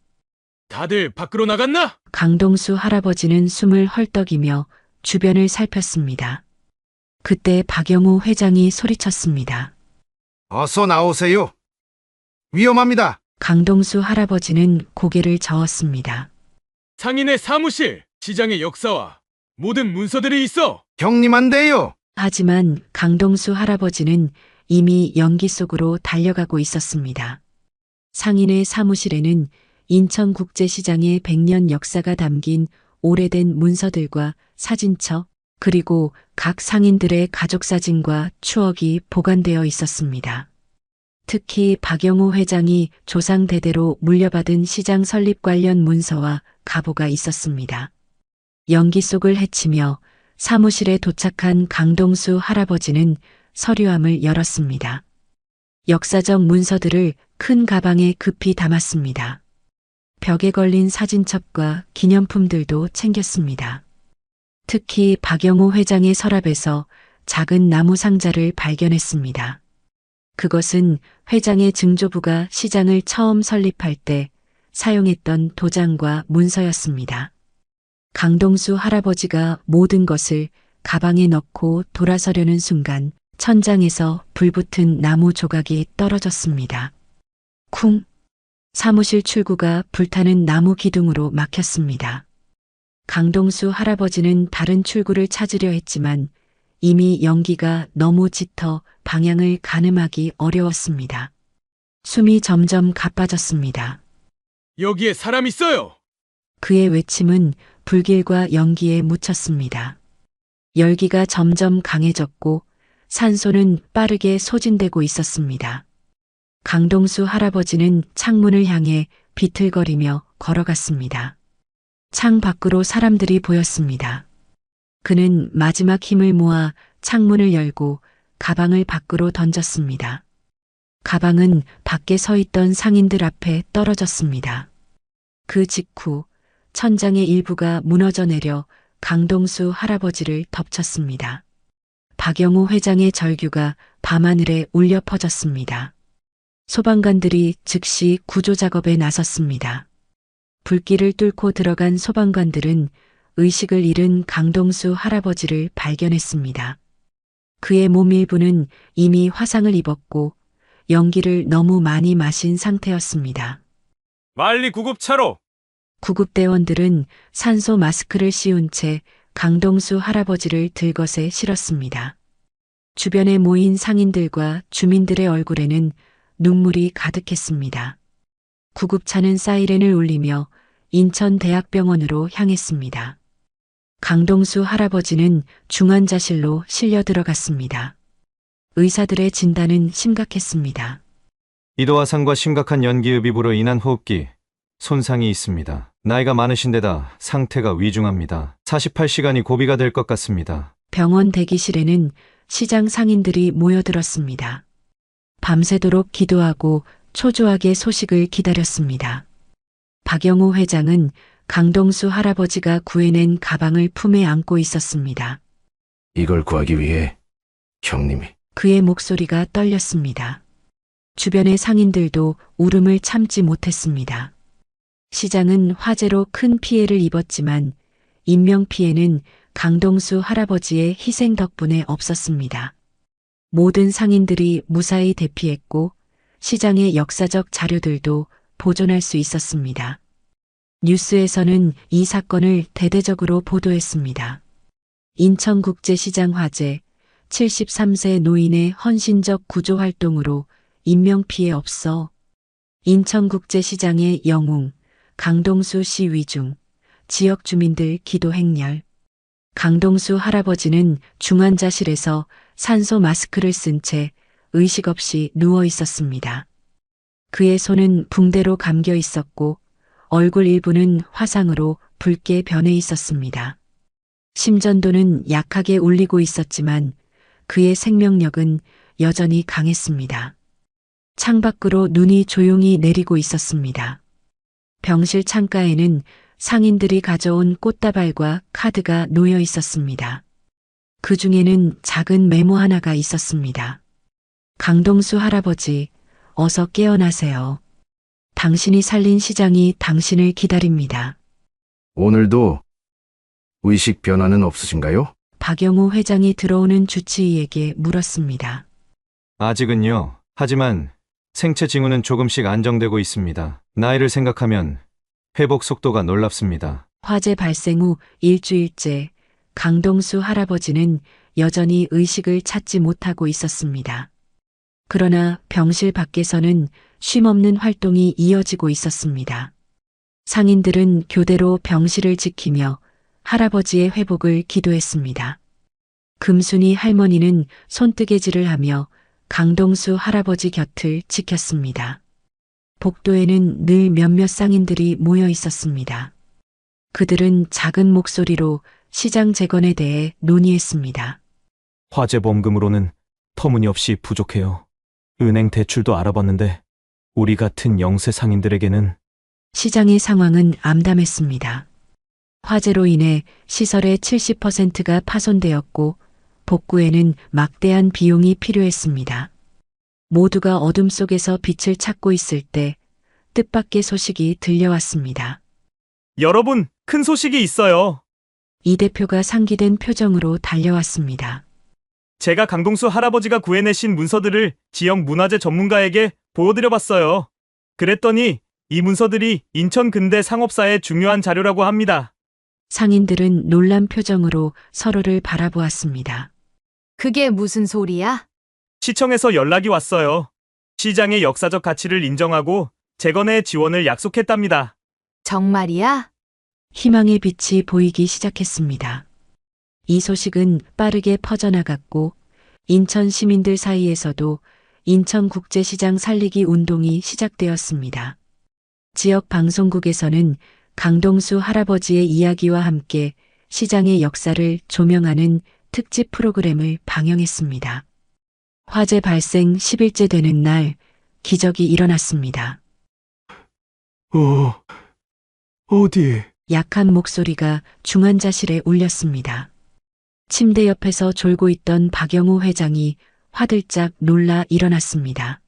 다들 밖으로 나갔나? 강동수 할아버지는 숨을 헐떡이며 주변을 살폈습니다. 그때 박영호 회장이 소리쳤습니다. 어서 나오세요. 위험합니다. 강동수 할아버지는 고개를 저었습니다. 상인의 사무실, 시장의 역사와 모든 문서들이 있어. 형님 안 돼요. 하지만 강동수 할아버지는 이미 연기 속으로 달려가고 있었습니다. 상인의 사무실에는 인천국제시장의 100년 역사가 담긴 오래된 문서들과 사진첩, 그리고 각 상인들의 가족사진과 추억이 보관되어 있었습니다. 특히 박영호 회장이 조상 대대로 물려받은 시장 설립 관련 문서와 가보가 있었습니다. 연기 속을 헤치며 사무실에 도착한 강동수 할아버지는 서류함을 열었습니다. 역사적 문서들을 큰 가방에 급히 담았습니다. 벽에 걸린 사진첩과 기념품들도 챙겼습니다. 특히 박영호 회장의 서랍에서 작은 나무 상자를 발견했습니다. 그것은 회장의 증조부가 시장을 처음 설립할 때 사용했던 도장과 문서였습니다. 강동수 할아버지가 모든 것을 가방에 넣고 돌아서려는 순간 천장에서 불붙은 나무 조각이 떨어졌습니다. 쿵! 사무실 출구가 불타는 나무 기둥으로 막혔습니다. 강동수 할아버지는 다른 출구를 찾으려 했지만 이미 연기가 너무 짙어 방향을 가늠하기 어려웠습니다. 숨이 점점 가빠졌습니다. 여기에 사람 있어요! 그의 외침은 불길과 연기에 묻혔습니다. 열기가 점점 강해졌고 산소는 빠르게 소진되고 있었습니다. 강동수 할아버지는 창문을 향해 비틀거리며 걸어갔습니다. 창 밖으로 사람들이 보였습니다. 그는 마지막 힘을 모아 창문을 열고 가방을 밖으로 던졌습니다. 가방은 밖에 서 있던 상인들 앞에 떨어졌습니다. 그 직후 천장의 일부가 무너져 내려 강동수 할아버지를 덮쳤습니다. 박영우 회장의 절규가 밤하늘에 울려 퍼졌습니다. 소방관들이 즉시 구조 작업에 나섰습니다. 불길을 뚫고 들어간 소방관들은 의식을 잃은 강동수 할아버지를 발견했습니다. 그의 몸 일부는 이미 화상을 입었고 연기를 너무 많이 마신 상태였습니다. 빨리 구급차로! 구급대원들은 산소 마스크를 씌운 채 강동수 할아버지를 들것에 실었습니다. 주변에 모인 상인들과 주민들의 얼굴에는 눈물이 가득했습니다. 구급차는 사이렌을 울리며 인천대학병원으로 향했습니다. 강동수 할아버지는 중환자실로 실려 들어갔습니다. 의사들의 진단은 심각했습니다. 이도화상과 심각한 연기흡입으로 인한 호흡기 손상이 있습니다. 나이가 많으신데다 상태가 위중합니다. 48시간이 고비가 될 것 같습니다. 병원 대기실에는 시장 상인들이 모여들었습니다. 밤새도록 기도하고 초조하게 소식을 기다렸습니다. 박영우 회장은 강동수 할아버지가 구해낸 가방을 품에 안고 있었습니다. 이걸 구하기 위해 형님이. 그의 목소리가 떨렸습니다. 주변의 상인들도 울음을 참지 못했습니다. 시장은 화재로 큰 피해를 입었지만 인명피해는 강동수 할아버지의 희생 덕분에 없었습니다. 모든 상인들이 무사히 대피했고 시장의 역사적 자료들도 보존할 수 있었습니다. 뉴스에서는 이 사건을 대대적으로 보도했습니다. 인천국제시장 화재, 73세 노인의 헌신적 구조활동으로 인명피해 없어. 인천국제시장의 영웅, 강동수 씨 위중, 지역 주민들 기도 행렬. 강동수 할아버지는 중환자실에서 산소 마스크를 쓴 채 의식 없이 누워 있었습니다. 그의 손은 붕대로 감겨 있었고 얼굴 일부는 화상으로 붉게 변해 있었습니다. 심전도는 약하게 울리고 있었지만 그의 생명력은 여전히 강했습니다. 창밖으로 눈이 조용히 내리고 있었습니다. 병실 창가에는 상인들이 가져온 꽃다발과 카드가 놓여 있었습니다. 그 중에는 작은 메모 하나가 있었습니다. 강동수 할아버지, 어서 깨어나세요. 당신이 살린 시장이 당신을 기다립니다. 오늘도 의식 변화는 없으신가요? 박영우 회장이 들어오는 주치의에게 물었습니다. 아직은요. 하지만 생체 징후는 조금씩 안정되고 있습니다. 나이를 생각하면 회복 속도가 놀랍습니다. 화재 발생 후 일주일째 강동수 할아버지는 여전히 의식을 찾지 못하고 있었습니다. 그러나 병실 밖에서는 쉼없는 활동이 이어지고 있었습니다. 상인들은 교대로 병실을 지키며 할아버지의 회복을 기도했습니다. 금순이 할머니는 손뜨개질을 하며 강동수 할아버지 곁을 지켰습니다. 복도에는 늘 몇몇 상인들이 모여 있었습니다. 그들은 작은 목소리로 시장 재건에 대해 논의했습니다. 화재 보험금으로는 터무니없이 부족해요. 은행 대출도 알아봤는데 우리 같은 영세 상인들에게는. 시장의 상황은 암담했습니다. 화재로 인해 시설의 70%가 파손되었고 복구에는 막대한 비용이 필요했습니다. 모두가 어둠 속에서 빛을 찾고 있을 때 뜻밖의 소식이 들려왔습니다. 여러분, 큰 소식이 있어요. 이 대표가 상기된 표정으로 달려왔습니다. 제가 강동수 할아버지가 구해내신 문서들을 지역 문화재 전문가에게 보여드려봤어요. 그랬더니 이 문서들이 인천 근대 상업사의 중요한 자료라고 합니다. 상인들은 놀란 표정으로 서로를 바라보았습니다. 그게 무슨 소리야? 시청에서 연락이 왔어요. 시장의 역사적 가치를 인정하고 재건에 지원을 약속했답니다. 정말이야? 희망의 빛이 보이기 시작했습니다. 이 소식은 빠르게 퍼져나갔고 인천 시민들 사이에서도 인천국제시장 살리기 운동이 시작되었습니다. 지역 방송국에서는 강동수 할아버지의 이야기와 함께 시장의 역사를 조명하는 특집 프로그램을 방영했습니다. 화재 발생 10일째 되는 날 기적이 일어났습니다. 어디? 약한 목소리가 중환자실에 울렸습니다. 침대 옆에서 졸고 있던 박영우 회장이 화들짝 놀라 일어났습니다.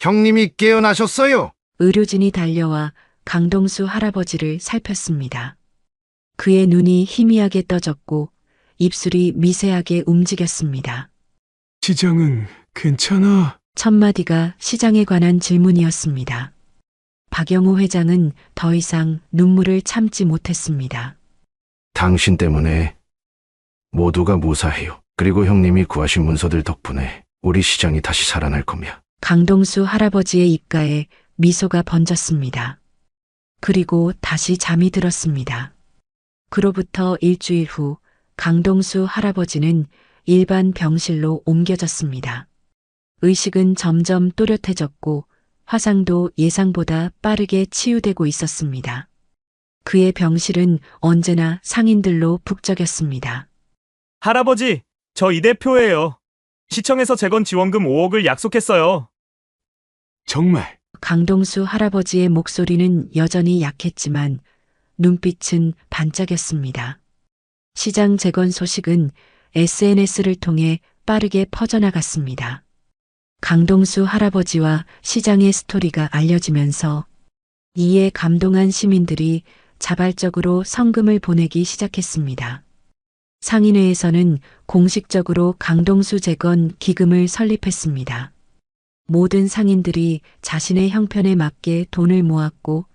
형님이 깨어나셨어요. 의료진이 달려와 강동수 할아버지를 살폈습니다. 그의 눈이 희미하게 떠졌고 입술이 미세하게 움직였습니다. 시장은 괜찮아? 첫 마디가 시장에 관한 질문이었습니다. 박영우 회장은 더 이상 눈물을 참지 못했습니다. 당신 때문에 모두가 무사해요. 그리고 형님이 구하신 문서들 덕분에 우리 시장이 다시 살아날 겁니다. 강동수 할아버지의 입가에 미소가 번졌습니다. 그리고 다시 잠이 들었습니다. 그로부터 일주일 후 강동수 할아버지는 일반 병실로 옮겨졌습니다. 의식은 점점 또렷해졌고 화상도 예상보다 빠르게 치유되고 있었습니다. 그의 병실은 언제나 상인들로 북적였습니다. 할아버지, 저 이 대표예요. 시청에서 재건 지원금 5억을 약속했어요. 정말? 강동수 할아버지의 목소리는 여전히 약했지만 눈빛은 반짝였습니다. 시장 재건 소식은 SNS를 통해 빠르게 퍼져나갔습니다. 강동수 할아버지와 시장의 스토리가 알려지면서 이에 감동한 시민들이 자발적으로 성금을 보내기 시작했습니다. 상인회에서는 공식적으로 강동수 재건 기금을 설립했습니다. 모든 상인들이 자신의 형편에 맞게 돈을 모았고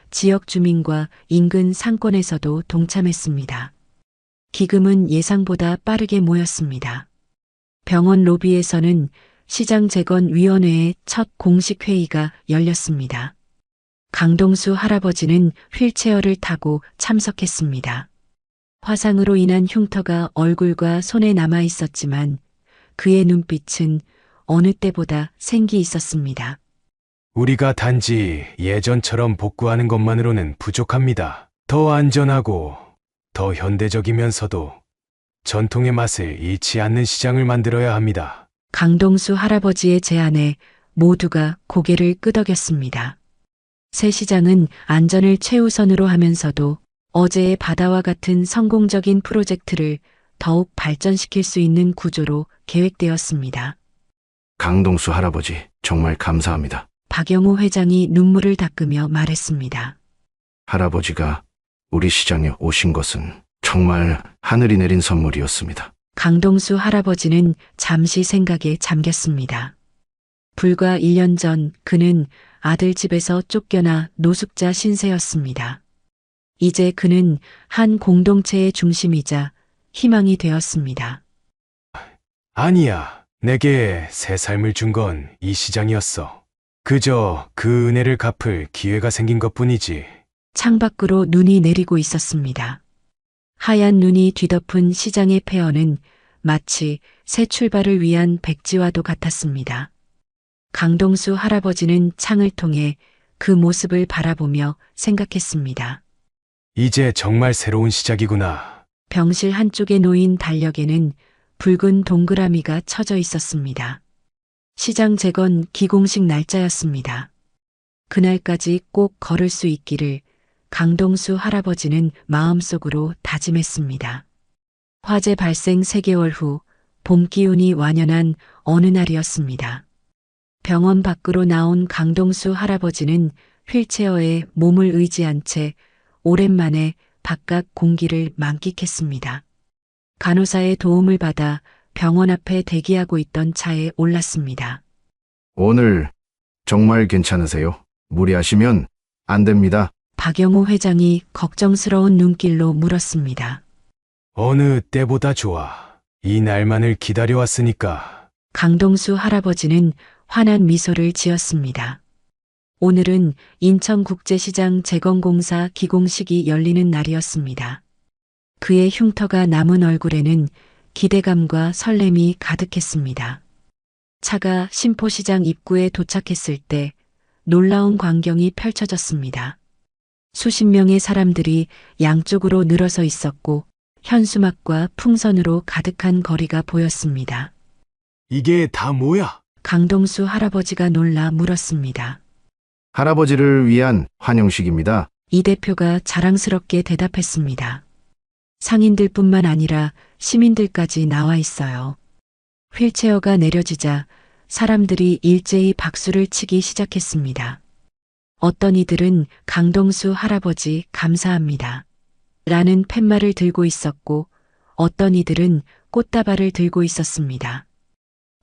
지역 주민과 인근 상권에서도 동참했습니다. 기금은 예상보다 빠르게 모였습니다. 병원 로비에서는 시장재건위원회의 첫 공식 회의가 열렸습니다. 강동수 할아버지는 휠체어를 타고 참석했습니다. 화상으로 인한 흉터가 얼굴과 손에 남아 있었지만 그의 눈빛은 어느 때보다 생기 있었습니다. 우리가 단지 예전처럼 복구하는 것만으로는 부족합니다. 더 안전하고 더 현대적이면서도 전통의 맛을 잃지 않는 시장을 만들어야 합니다. 강동수 할아버지의 제안에 모두가 고개를 끄덕였습니다. 새 시장은 안전을 최우선으로 하면서도 어제의 바다와 같은 성공적인 프로젝트를 더욱 발전시킬 수 있는 구조로 계획되었습니다. 강동수 할아버지, 정말 감사합니다. 박영우 회장이 눈물을 닦으며 말했습니다. 할아버지가 우리 시장에 오신 것은 정말 하늘이 내린 선물이었습니다. 강동수 할아버지는 잠시 생각에 잠겼습니다. 불과 1년 전 그는 아들 집에서 쫓겨나 노숙자 신세였습니다. 이제 그는 한 공동체의 중심이자 희망이 되었습니다. 아니야. 내게 새 삶을 준 건 이 시장이었어. 그저 그 은혜를 갚을 기회가 생긴 것뿐이지. 창밖으로 눈이 내리고 있었습니다. 하얀 눈이 뒤덮은 시장의 폐허는 마치 새 출발을 위한 백지와도 같았습니다. 강동수 할아버지는 창을 통해 그 모습을 바라보며 생각했습니다. 이제 정말 새로운 시작이구나. 병실 한쪽에 놓인 달력에는 붉은 동그라미가 쳐져 있었습니다. 시장 재건 기공식 날짜였습니다. 그날까지 꼭 걸을 수 있기를 강동수 할아버지는 마음속으로 다짐했습니다. 화재 발생 3개월 후 봄 기운이 완연한 어느 날이었습니다. 병원 밖으로 나온 강동수 할아버지는 휠체어에 몸을 의지한 채 오랜만에 바깥 공기를 만끽했습니다. 간호사의 도움을 받아 병원 앞에 대기하고 있던 차에 올랐습니다. 오늘 정말 괜찮으세요? 무리하시면 안 됩니다. 박영호 회장이 걱정스러운 눈길로 물었습니다. 어느 때보다 좋아. 이 날만을 기다려왔으니까. 강동수 할아버지는 환한 미소를 지었습니다. 오늘은 인천국제시장 재건공사 기공식이 열리는 날이었습니다. 그의 흉터가 남은 얼굴에는 기대감과 설렘이 가득했습니다. 차가 신포시장 입구에 도착했을 때 놀라운 광경이 펼쳐졌습니다. 수십 명의 사람들이 양쪽으로 늘어서 있었고 현수막과 풍선으로 가득한 거리가 보였습니다. 이게 다 뭐야? 강동수 할아버지가 놀라 물었습니다. 할아버지를 위한 환영식입니다. 이 대표가 자랑스럽게 대답했습니다. 상인들뿐만 아니라 시민들까지 나와 있어요. 휠체어가 내려지자 사람들이 일제히 박수를 치기 시작했습니다. 어떤 이들은 강동수 할아버지 감사합니다. 라는 팻말을 들고 있었고 어떤 이들은 꽃다발을 들고 있었습니다.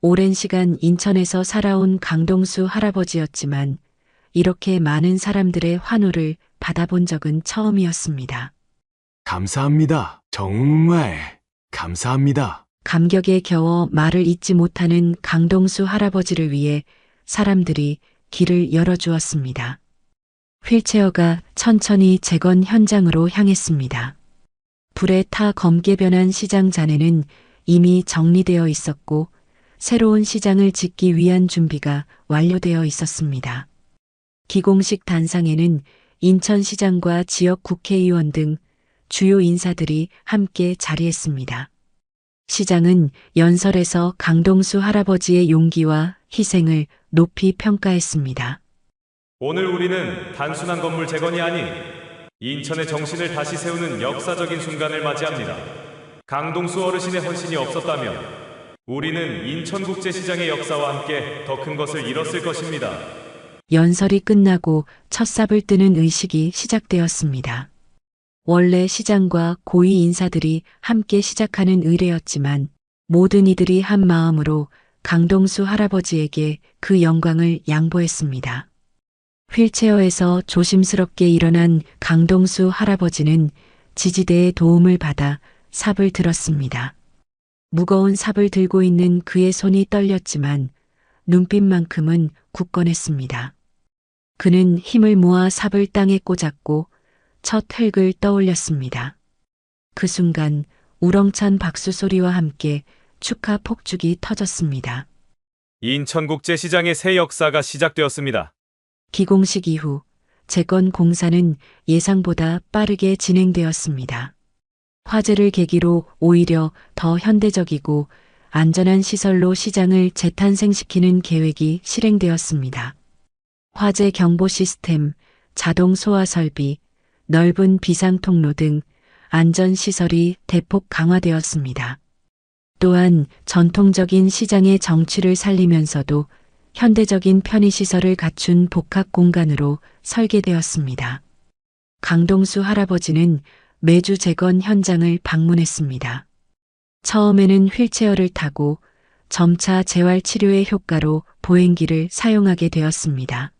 오랜 시간 인천에서 살아온 강동수 할아버지였지만 이렇게 많은 사람들의 환호를 받아본 적은 처음이었습니다. 감사합니다. 정말 감사합니다. 감격에 겨워 말을 잇지 못하는 강동수 할아버지를 위해 사람들이 길을 열어주었습니다. 휠체어가 천천히 재건 현장으로 향했습니다. 불에 타 검게 변한 시장 잔해는 이미 정리되어 있었고 새로운 시장을 짓기 위한 준비가 완료되어 있었습니다. 기공식 단상에는 인천시장과 지역 국회의원 등 주요 인사들이 함께 자리했습니다. 시장은 연설에서 강동수 할아버지의 용기와 희생을 높이 평가했습니다. 오늘 우리는 단순한 건물 재건이 아닌 인천의 정신을 다시 세우는 역사적인 순간을 맞이합니다. 강동수 어르신의 헌신이 없었다면 우리는 인천국제시장의 역사와 함께 더 큰 것을 잃었을 것입니다. 연설이 끝나고 첫 삽을 뜨는 의식이 시작되었습니다. 원래 시장과 고위 인사들이 함께 시작하는 의례였지만 모든 이들이 한 마음으로 강동수 할아버지에게 그 영광을 양보했습니다. 휠체어에서 조심스럽게 일어난 강동수 할아버지는 지지대의 도움을 받아 삽을 들었습니다. 무거운 삽을 들고 있는 그의 손이 떨렸지만 눈빛만큼은 굳건했습니다. 그는 힘을 모아 삽을 땅에 꽂았고 첫 흙을 떠올렸습니다. 그 순간 우렁찬 박수 소리와 함께 축하 폭죽이 터졌습니다. 인천국제시장의 새 역사가 시작되었습니다. 기공식 이후 재건 공사는 예상보다 빠르게 진행되었습니다. 화재를 계기로 오히려 더 현대적이고 안전한 시설로 시장을 재탄생시키는 계획이 실행되었습니다. 화재 경보 시스템, 자동 소화 설비, 넓은 비상 통로 등 안전 시설이 대폭 강화되었습니다. 또한 전통적인 시장의 정취를 살리면서도 현대적인 편의시설을 갖춘 복합 공간으로 설계되었습니다. 강동수 할아버지는 매주 재건 현장을 방문했습니다. 처음에는 휠체어를 타고 점차 재활치료의 효과로 보행기를 사용하게 되었습니다.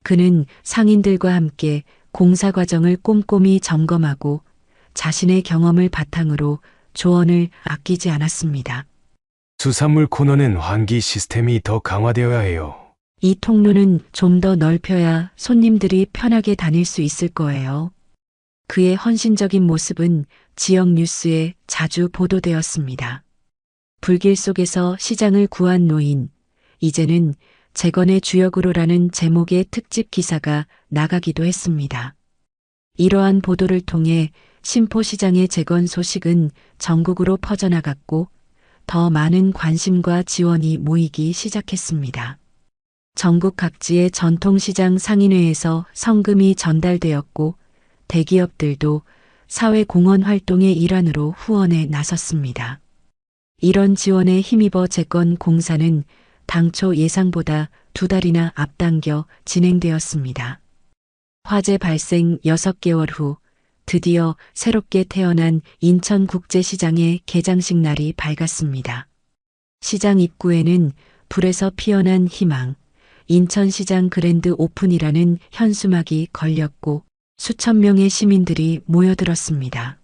그는 상인들과 함께 공사 과정을 꼼꼼히 점검하고 자신의 경험을 바탕으로 조언을 아끼지 않았습니다. 수산물 코너는 환기 시스템이 더 강화되어야 해요. 이 통로는 좀 더 넓혀야 손님들이 편하게 다닐 수 있을 거예요. 그의 헌신적인 모습은 지역 뉴스에 자주 보도되었습니다. 불길 속에서 시장을 구한 노인, 이제는 재건의 주역으로라는 제목의 특집 기사가 나가기도 했습니다. 이러한 보도를 통해 신포시장의 재건 소식은 전국으로 퍼져나갔고 더 많은 관심과 지원이 모이기 시작했습니다. 전국 각지의 전통시장 상인회에서 성금이 전달되었고 대기업들도 사회공헌 활동의 일환으로 후원에 나섰습니다. 이런 지원에 힘입어 재건 공사는 당초 예상보다 2달이나 앞당겨 진행되었습니다. 화재 발생 6개월 후 드디어 새롭게 태어난 인천국제시장의 개장식 날이 밝았습니다. 시장 입구에는 불에서 피어난 희망, 인천시장 그랜드 오픈이라는 현수막이 걸렸고 수천 명의 시민들이 모여들었습니다.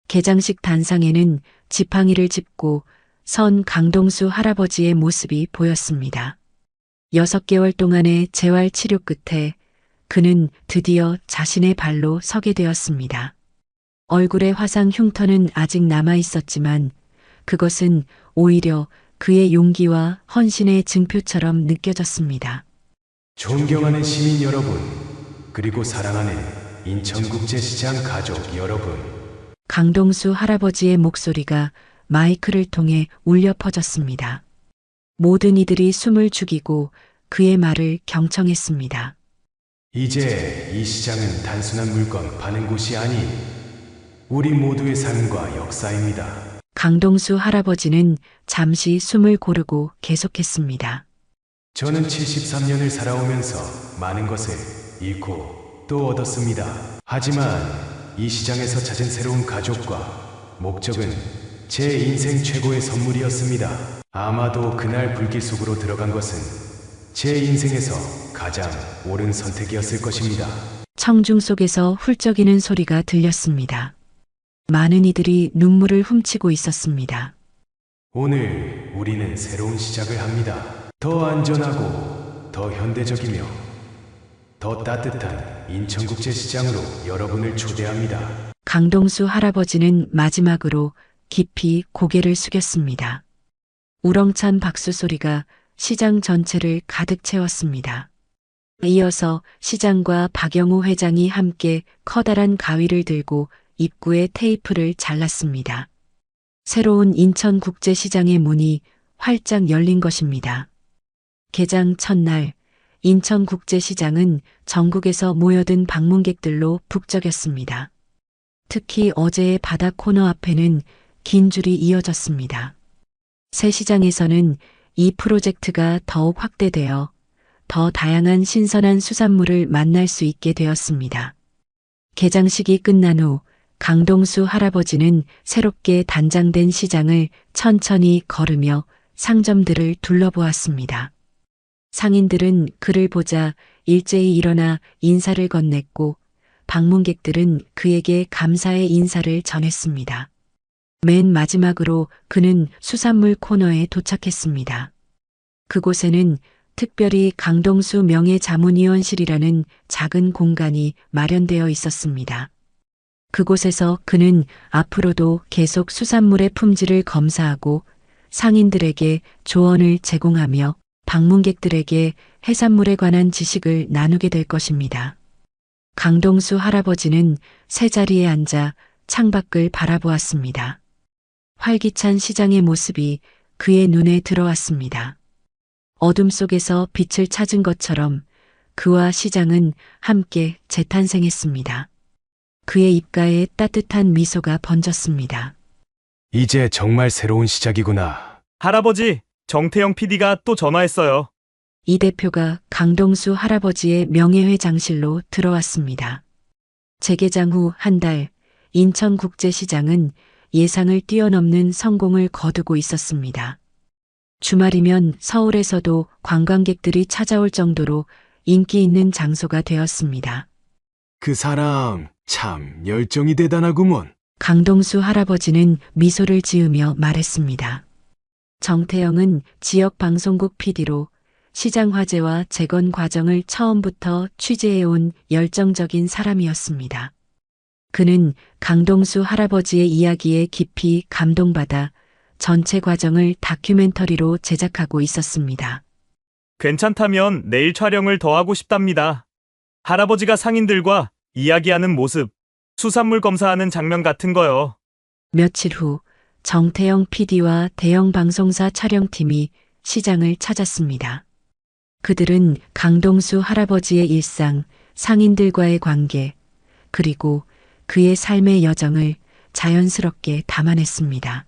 개장식 단상에는 지팡이를 짚고 선 강동수 할아버지의 모습이 보였습니다. 6개월 동안의 재활 치료 끝에 그는 드디어 자신의 발로 서게 되었습니다. 얼굴의 화상 흉터는 아직 남아 있었지만 그것은 오히려 그의 용기와 헌신의 증표처럼 느껴졌습니다. 존경하는 시민 여러분, 그리고 사랑하는 인천국제시장 가족 여러분. 강동수 할아버지의 목소리가 마이크를 통해 울려 퍼졌습니다. 모든 이들이 숨을 죽이고 그의 말을 경청했습니다. 이제 이 시장은 단순한 물건 파는 곳이 아닌 우리 모두의 삶과 역사입니다. 강동수 할아버지는 잠시 숨을 고르고 계속했습니다. 저는 73년을 살아오면서 많은 것을 잃고 또 얻었습니다. 하지만 이 시장에서 찾은 새로운 가족과 목적은 제 인생 최고의 선물이었습니다. 아마도 그날 불길 속으로 들어간 것은 제 인생에서 가장 옳은 선택이었을 것입니다. 청중 속에서 훌쩍이는 소리가 들렸습니다. 많은 이들이 눈물을 훔치고 있었습니다. 오늘 우리는 새로운 시작을 합니다. 더 안전하고 더 현대적이며 더 따뜻한 인천국제시장으로 여러분을 초대합니다. 강동수 할아버지는 마지막으로 깊이 고개를 숙였습니다. 우렁찬 박수 소리가 시장 전체를 가득 채웠습니다. 이어서 시장과 박영우 회장이 함께 커다란 가위를 들고 입구에 테이프를 잘랐습니다. 새로운 인천국제시장의 문이 활짝 열린 것입니다. 개장 첫날 인천국제시장은 전국에서 모여든 방문객들로 북적였습니다. 특히 어제의 바다 코너 앞에는 긴 줄이 이어졌습니다. 새 시장에서는 이 프로젝트가 더욱 확대되어 더 다양한 신선한 수산물을 만날 수 있게 되었습니다. 개장식이 끝난 후 강동수 할아버지는 새롭게 단장된 시장을 천천히 걸으며 상점들을 둘러보았습니다. 상인들은 그를 보자 일제히 일어나 인사를 건넸고 방문객들은 그에게 감사의 인사를 전했습니다. 맨 마지막으로 그는 수산물 코너에 도착했습니다. 그곳에는 특별히 강동수 명예자문위원실이라는 작은 공간이 마련되어 있었습니다. 그곳에서 그는 앞으로도 계속 수산물의 품질을 검사하고 상인들에게 조언을 제공하며 방문객들에게 해산물에 관한 지식을 나누게 될 것입니다. 강동수 할아버지는 새 자리에 앉아 창밖을 바라보았습니다. 활기찬 시장의 모습이 그의 눈에 들어왔습니다. 어둠 속에서 빛을 찾은 것처럼 그와 시장은 함께 재탄생했습니다. 그의 입가에 따뜻한 미소가 번졌습니다. 이제 정말 새로운 시작이구나. 할아버지, 정태영 PD가 또 전화했어요. 이 대표가 강동수 할아버지의 명예회장실로 들어왔습니다. 재개장 후 한 달, 인천국제시장은 예상을 뛰어넘는 성공을 거두고 있었습니다. 주말이면 서울에서도 관광객들이 찾아올 정도로 인기 있는 장소가 되었습니다. 그 사람 참 열정이 대단하구먼. 강동수 할아버지는 미소를 지으며 말했습니다. 정태영은 지역 방송국 PD로 시장 화재와 재건 과정을 처음부터 취재해온 열정적인 사람이었습니다. 그는 강동수 할아버지의 이야기에 깊이 감동받아 전체 과정을 다큐멘터리로 제작하고 있었습니다. 괜찮다면 내일 촬영을 더 하고 싶답니다. 할아버지가 상인들과 이야기하는 모습, 수산물 검사하는 장면 같은 거요. 며칠 후 정태영 PD와 대형 방송사 촬영팀이 시장을 찾았습니다. 그들은 강동수 할아버지의 일상, 상인들과의 관계, 그리고 그의 삶의 여정을 자연스럽게 담아냈습니다.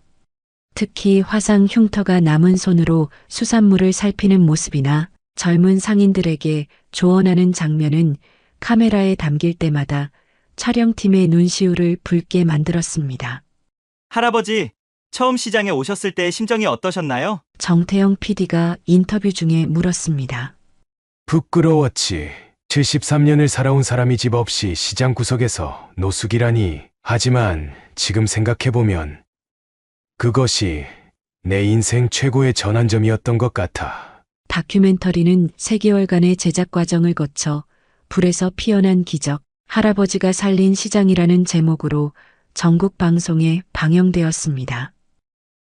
특히 화상 흉터가 남은 손으로 수산물을 살피는 모습이나 젊은 상인들에게 조언하는 장면은 카메라에 담길 때마다 촬영팀의 눈시울을 붉게 만들었습니다. 할아버지, 처음 시장에 오셨을 때 심정이 어떠셨나요? 정태영 PD가 인터뷰 중에 물었습니다. 부끄러웠지. 73년을 살아온 사람이 집 없이 시장 구석에서 노숙이라니. 하지만 지금 생각해보면 그것이 내 인생 최고의 전환점이었던 것 같아. 다큐멘터리는 3개월간의 제작 과정을 거쳐 불에서 피어난 기적, 할아버지가 살린 시장이라는 제목으로 전국 방송에 방영되었습니다.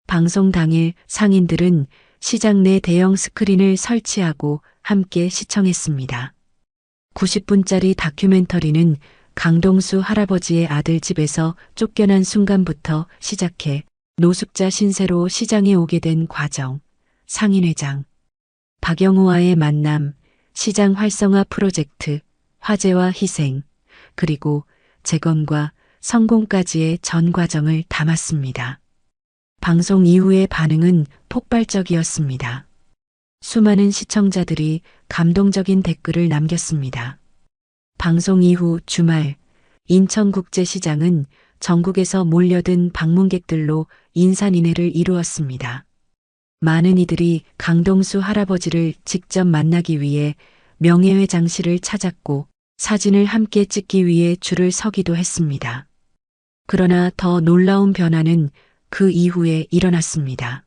방송 당일 상인들은 시장 내 대형 스크린을 설치하고 함께 시청했습니다. 90분짜리 다큐멘터리는 강동수 할아버지의 아들 집에서 쫓겨난 순간부터 시작해 노숙자 신세로 시장에 오게 된 과정, 상인회장, 박영호와의 만남, 시장 활성화 프로젝트, 화재와 희생, 그리고 재건과 성공까지의 전 과정을 담았습니다. 방송 이후의 반응은 폭발적이었습니다. 수많은 시청자들이 감동적인 댓글을 남겼습니다. 방송 이후 주말, 인천국제시장은 전국에서 몰려든 방문객들로 인산인해를 이루었습니다. 많은 이들이 강동수 할아버지를 직접 만나기 위해 명예회장실을 찾았고 사진을 함께 찍기 위해 줄을 서기도 했습니다. 그러나 더 놀라운 변화는 그 이후에 일어났습니다.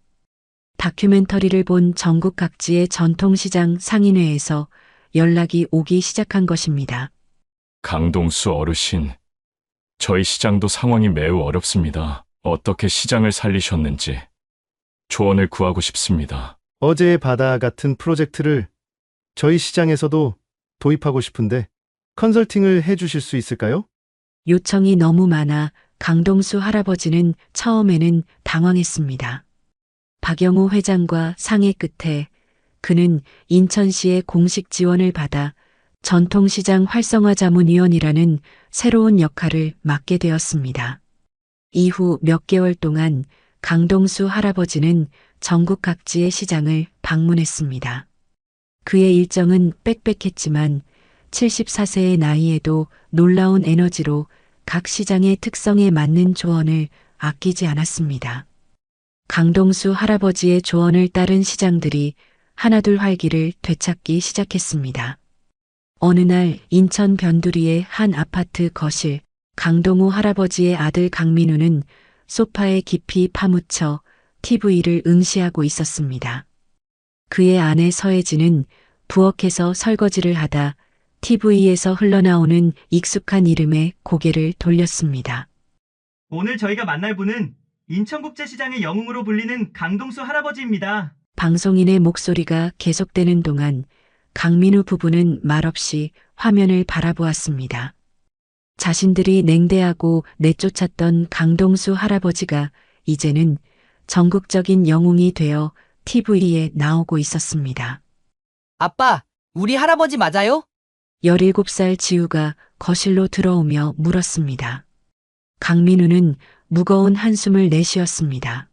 다큐멘터리를 본 전국 각지의 전통시장 상인회에서 연락이 오기 시작한 것입니다. 강동수 어르신, 저희 시장도 상황이 매우 어렵습니다. 어떻게 시장을 살리셨는지 조언을 구하고 싶습니다. 어제의 바다 같은 프로젝트를 저희 시장에서도 도입하고 싶은데 컨설팅을 해주실 수 있을까요? 요청이 너무 많아 강동수 할아버지는 처음에는 당황했습니다. 박영호 회장과 상의 끝에 그는 인천시의 공식 지원을 받아 전통시장 활성화 자문위원이라는 새로운 역할을 맡게 되었습니다. 이후 몇 개월 동안 강동수 할아버지는 전국 각지의 시장을 방문했습니다. 그의 일정은 빽빽했지만 74세의 나이에도 놀라운 에너지로 각 시장의 특성에 맞는 조언을 아끼지 않았습니다. 강동수 할아버지의 조언을 따른 시장들이 하나둘 활기를 되찾기 시작했습니다. 어느 날 인천 변두리의 한 아파트 거실, 강동우 할아버지의 아들 강민우는 소파에 깊이 파묻혀 TV를 응시하고 있었습니다. 그의 아내 서혜진은 부엌에서 설거지를 하다 TV에서 흘러나오는 익숙한 이름에 고개를 돌렸습니다. 오늘 저희가 만날 분은 인천국제시장의 영웅으로 불리는 강동수 할아버지입니다. 방송인의 목소리가 계속되는 동안 강민우 부부는 말없이 화면을 바라보았습니다. 자신들이 냉대하고 내쫓았던 강동수 할아버지가 이제는 전국적인 영웅이 되어 TV에 나오고 있었습니다. 아빠, 우리 할아버지 맞아요? 17살 지우가 거실로 들어오며 물었습니다. 강민우는 무거운 한숨을 내쉬었습니다.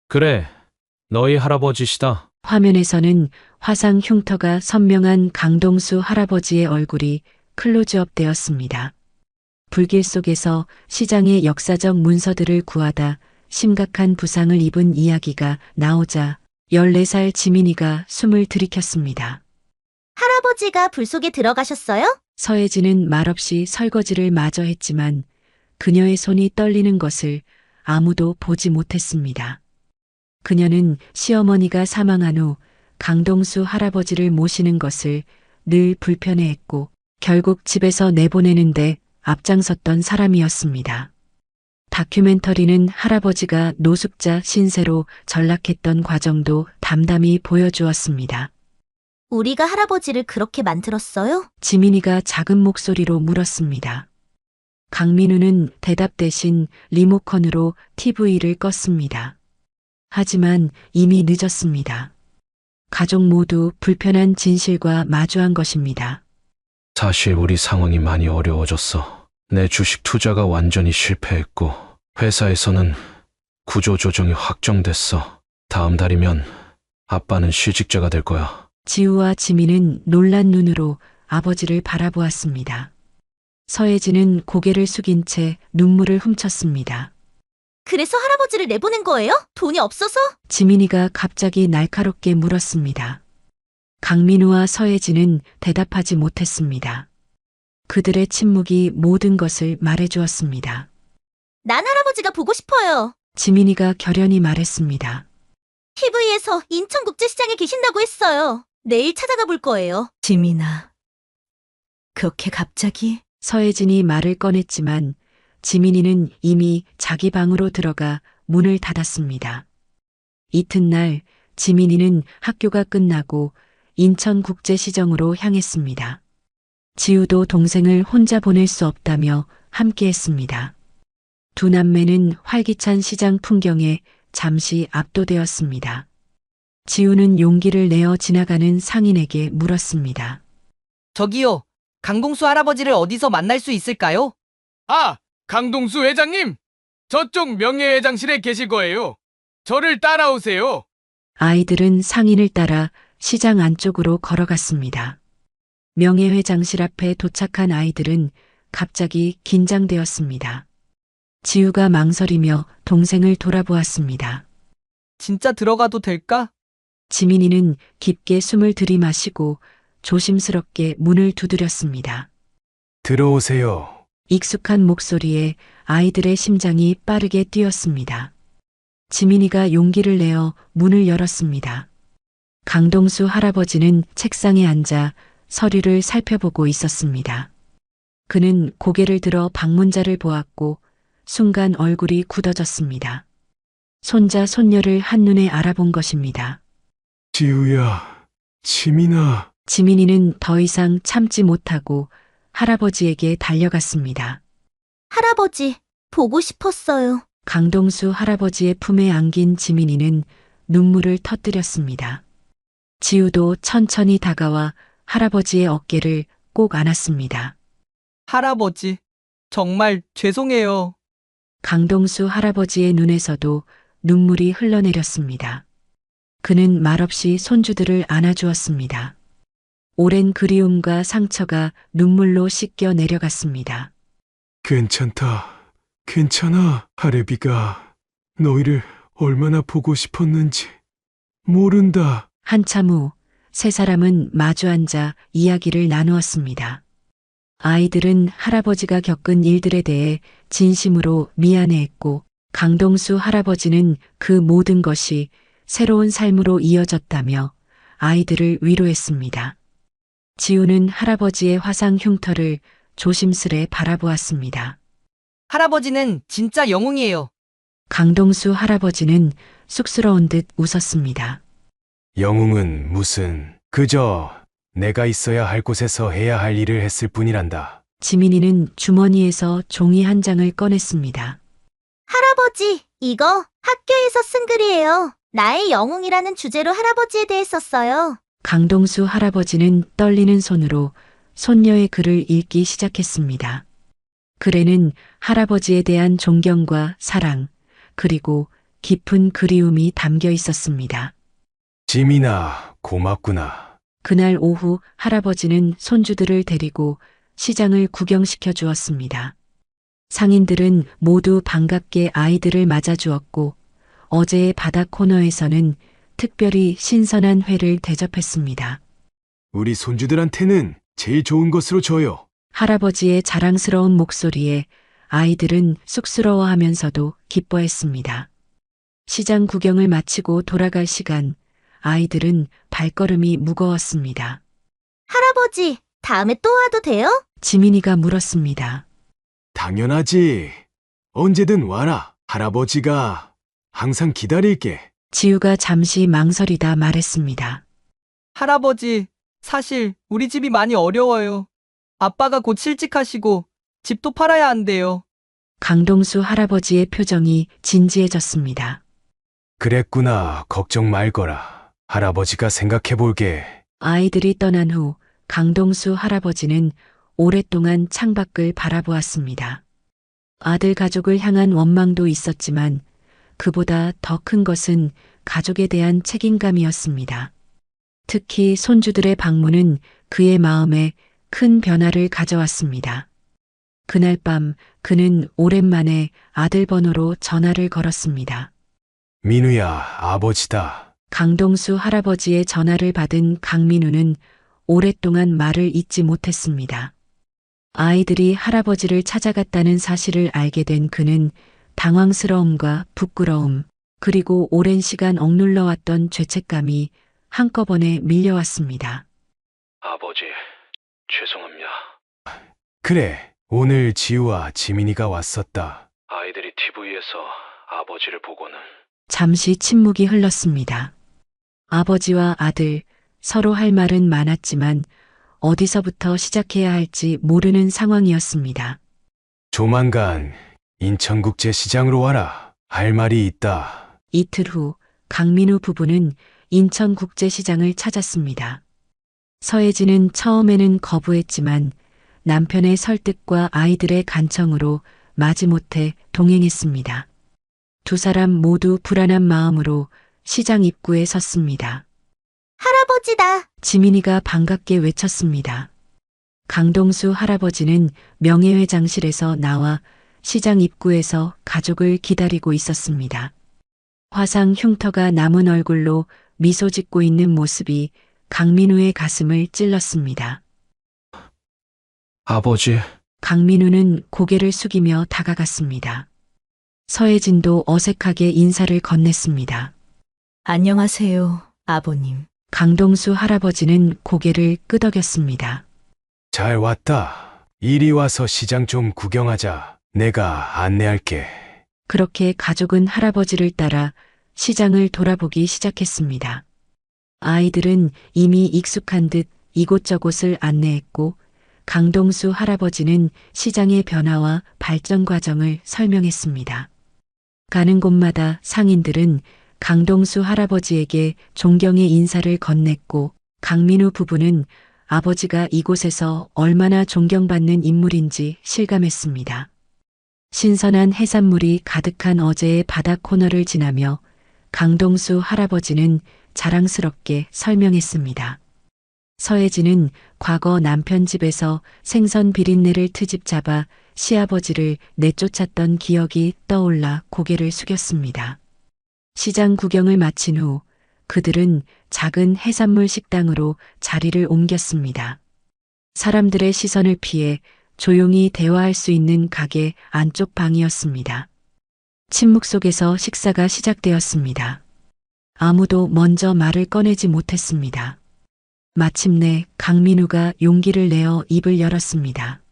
그래, 너희 할아버지시다. 화면에서는 화상 흉터가 선명한 강동수 할아버지의 얼굴이 클로즈업 되었습니다. 불길 속에서 시장의 역사적 문서들을 구하다 심각한 부상을 입은 이야기가 나오자 14살 지민이가 숨을 들이켰습니다. 할아버지가 불 속에 들어가셨어요? 서혜진은 말없이 설거지를 마저 했지만 그녀의 손이 떨리는 것을 아무도 보지 못했습니다. 그녀는 시어머니가 사망한 후 강동수 할아버지를 모시는 것을 늘 불편해했고 결국 집에서 내보내는데 앞장섰던 사람이었습니다. 다큐멘터리는 할아버지가 노숙자 신세로 전락했던 과정도 담담히 보여주었습니다. 우리가 할아버지를 그렇게 만들었어요? 지민이가 작은 목소리로 물었습니다. 강민우는 대답 대신 리모컨으로 TV를 껐습니다. 하지만 이미 늦었습니다. 가족 모두 불편한 진실과 마주한 것입니다. 사실 우리 상황이 많이 어려워졌어. 내 주식 투자가 완전히 실패했고 회사에서는 구조조정이 확정됐어. 다음 달이면 아빠는 실직자가 될 거야. 지우와 지민은 놀란 눈으로 아버지를 바라보았습니다. 서혜진은 고개를 숙인 채 눈물을 훔쳤습니다. 그래서 할아버지를 내보낸 거예요? 돈이 없어서? 지민이가 갑자기 날카롭게 물었습니다. 강민우와 서혜진은 대답하지 못했습니다. 그들의 침묵이 모든 것을 말해주었습니다. 난 할아버지가 보고 싶어요. 지민이가 결연히 말했습니다. TV에서 인천국제시장에 계신다고 했어요. 내일 찾아가 볼 거예요. 지민아, 그렇게 갑자기? 서혜진이 말을 꺼냈지만 지민이는 이미 자기 방으로 들어가 문을 닫았습니다. 이튿날 지민이는 학교가 끝나고 인천국제시정으로 향했습니다. 지우도 동생을 혼자 보낼 수 없다며 함께했습니다. 두 남매는 활기찬 시장 풍경에 잠시 압도되었습니다. 지우는 용기를 내어 지나가는 상인에게 물었습니다. 저기요, 강동수 할아버지를 어디서 만날 수 있을까요? 아, 강동수 회장님! 저쪽 명예회장실에 계실 거예요. 저를 따라오세요. 아이들은 상인을 따라 시장 안쪽으로 걸어갔습니다. 명예회장실 앞에 도착한 아이들은 갑자기 긴장되었습니다. 지우가 망설이며 동생을 돌아보았습니다. 진짜 들어가도 될까? 지민이는 깊게 숨을 들이마시고 조심스럽게 문을 두드렸습니다. 들어오세요. 익숙한 목소리에 아이들의 심장이 빠르게 뛰었습니다. 지민이가 용기를 내어 문을 열었습니다. 강동수 할아버지는 책상에 앉아 서류를 살펴보고 있었습니다. 그는 고개를 들어 방문자를 보았고 순간 얼굴이 굳어졌습니다. 손자 손녀를 한눈에 알아본 것입니다. 지우야, 지민아. 지민이는 더 이상 참지 못하고 할아버지에게 달려갔습니다. 할아버지, 보고 싶었어요. 강동수 할아버지의 품에 안긴 지민이는 눈물을 터뜨렸습니다. 지우도 천천히 다가와 할아버지의 어깨를 꼭 안았습니다. 할아버지, 정말 죄송해요. 강동수 할아버지의 눈에서도 눈물이 흘러내렸습니다. 그는 말없이 손주들을 안아주었습니다. 오랜 그리움과 상처가 눈물로 씻겨 내려갔습니다. 괜찮다. 괜찮아. 하래비가 너희를 얼마나 보고 싶었는지 모른다. 한참 후 세 사람은 마주 앉아 이야기를 나누었습니다. 아이들은 할아버지가 겪은 일들에 대해 진심으로 미안해했고 강동수 할아버지는 그 모든 것이 새로운 삶으로 이어졌다며 아이들을 위로했습니다. 지우는 할아버지의 화상 흉터를 조심스레 바라보았습니다. 할아버지는 진짜 영웅이에요. 강동수 할아버지는 쑥스러운 듯 웃었습니다. 영웅은 무슨 그저 내가 있어야 할 곳에서 해야 할 일을 했을 뿐이란다. 지민이는 주머니에서 종이 한 장을 꺼냈습니다. 할아버지, 이거 학교에서 쓴 글이에요. 나의 영웅이라는 주제로 할아버지에 대해 썼어요. 강동수 할아버지는 떨리는 손으로 손녀의 글을 읽기 시작했습니다. 글에는 할아버지에 대한 존경과 사랑, 그리고 깊은 그리움이 담겨 있었습니다. 지민아, 고맙구나. 그날 오후 할아버지는 손주들을 데리고 시장을 구경시켜 주었습니다. 상인들은 모두 반갑게 아이들을 맞아주었고 어제의 바다 코너에서는 특별히 신선한 회를 대접했습니다. 우리 손주들한테는 제일 좋은 것으로 줘요. 할아버지의 자랑스러운 목소리에 아이들은 쑥스러워하면서도 기뻐했습니다. 시장 구경을 마치고 돌아갈 시간, 아이들은 발걸음이 무거웠습니다. 할아버지, 다음에 또 와도 돼요? 지민이가 물었습니다. 당연하지. 언제든 와라. 할아버지가 항상 기다릴게. 지우가 잠시 망설이다 말했습니다. 할아버지, 사실 우리 집이 많이 어려워요. 아빠가 곧 실직하시고 집도 팔아야 한대요. 강동수 할아버지의 표정이 진지해졌습니다. 그랬구나. 걱정 말거라. 할아버지가 생각해 볼게. 아이들이 떠난 후 강동수 할아버지는 오랫동안 창밖을 바라보았습니다. 아들 가족을 향한 원망도 있었지만 그보다 더 큰 것은 가족에 대한 책임감이었습니다. 특히 손주들의 방문은 그의 마음에 큰 변화를 가져왔습니다. 그날 밤 그는 오랜만에 아들 번호로 전화를 걸었습니다. 민우야, 아버지다. 강동수 할아버지의 전화를 받은 강민우는 오랫동안 말을 잇지 못했습니다. 아이들이 할아버지를 찾아갔다는 사실을 알게 된 그는 당황스러움과 부끄러움, 그리고 오랜 시간 억눌러왔던 죄책감이 한꺼번에 밀려왔습니다. 아버지, 죄송합니다. 그래, 오늘 지우와 지민이가 왔었다. 아이들이 TV에서 아버지를 보고는 잠시 침묵이 흘렀습니다. 아버지와 아들 서로 할 말은 많았지만 어디서부터 시작해야 할지 모르는 상황이었습니다. 조만간 인천국제시장으로 와라. 할 말이 있다. 이틀 후 강민우 부부는 인천국제시장을 찾았습니다. 서혜진은 처음에는 거부했지만 남편의 설득과 아이들의 간청으로 마지못해 동행했습니다. 두 사람 모두 불안한 마음으로 시장 입구에 섰습니다. 할아버지다. 지민이가 반갑게 외쳤습니다. 강동수 할아버지는 명예회장실에서 나와 시장 입구에서 가족을 기다리고 있었습니다. 화상 흉터가 남은 얼굴로 미소 짓고 있는 모습이 강민우의 가슴을 찔렀습니다. 아버지. 강민우는 고개를 숙이며 다가갔습니다. 서혜진도 어색하게 인사를 건넸습니다. 안녕하세요, 아버님. 강동수 할아버지는 고개를 끄덕였습니다. 잘 왔다. 이리 와서 시장 좀 구경하자. 내가 안내할게. 그렇게 가족은 할아버지를 따라 시장을 돌아보기 시작했습니다. 아이들은 이미 익숙한 듯 이곳저곳을 안내했고 강동수 할아버지는 시장의 변화와 발전 과정을 설명했습니다. 가는 곳마다 상인들은 강동수 할아버지에게 존경의 인사를 건넸고 강민우 부부는 아버지가 이곳에서 얼마나 존경받는 인물인지 실감했습니다. 신선한 해산물이 가득한 어제의 바다 코너를 지나며 강동수 할아버지는 자랑스럽게 설명했습니다. 서혜진은 과거 남편 집에서 생선 비린내를 트집 잡아 시아버지를 내쫓았던 기억이 떠올라 고개를 숙였습니다. 시장 구경을 마친 후 그들은 작은 해산물 식당으로 자리를 옮겼습니다. 사람들의 시선을 피해 조용히 대화할 수 있는 가게 안쪽 방이었습니다. 침묵 속에서 식사가 시작되었습니다. 아무도 먼저 말을 꺼내지 못했습니다. 마침내 강민우가 용기를 내어 입을 열었습니다.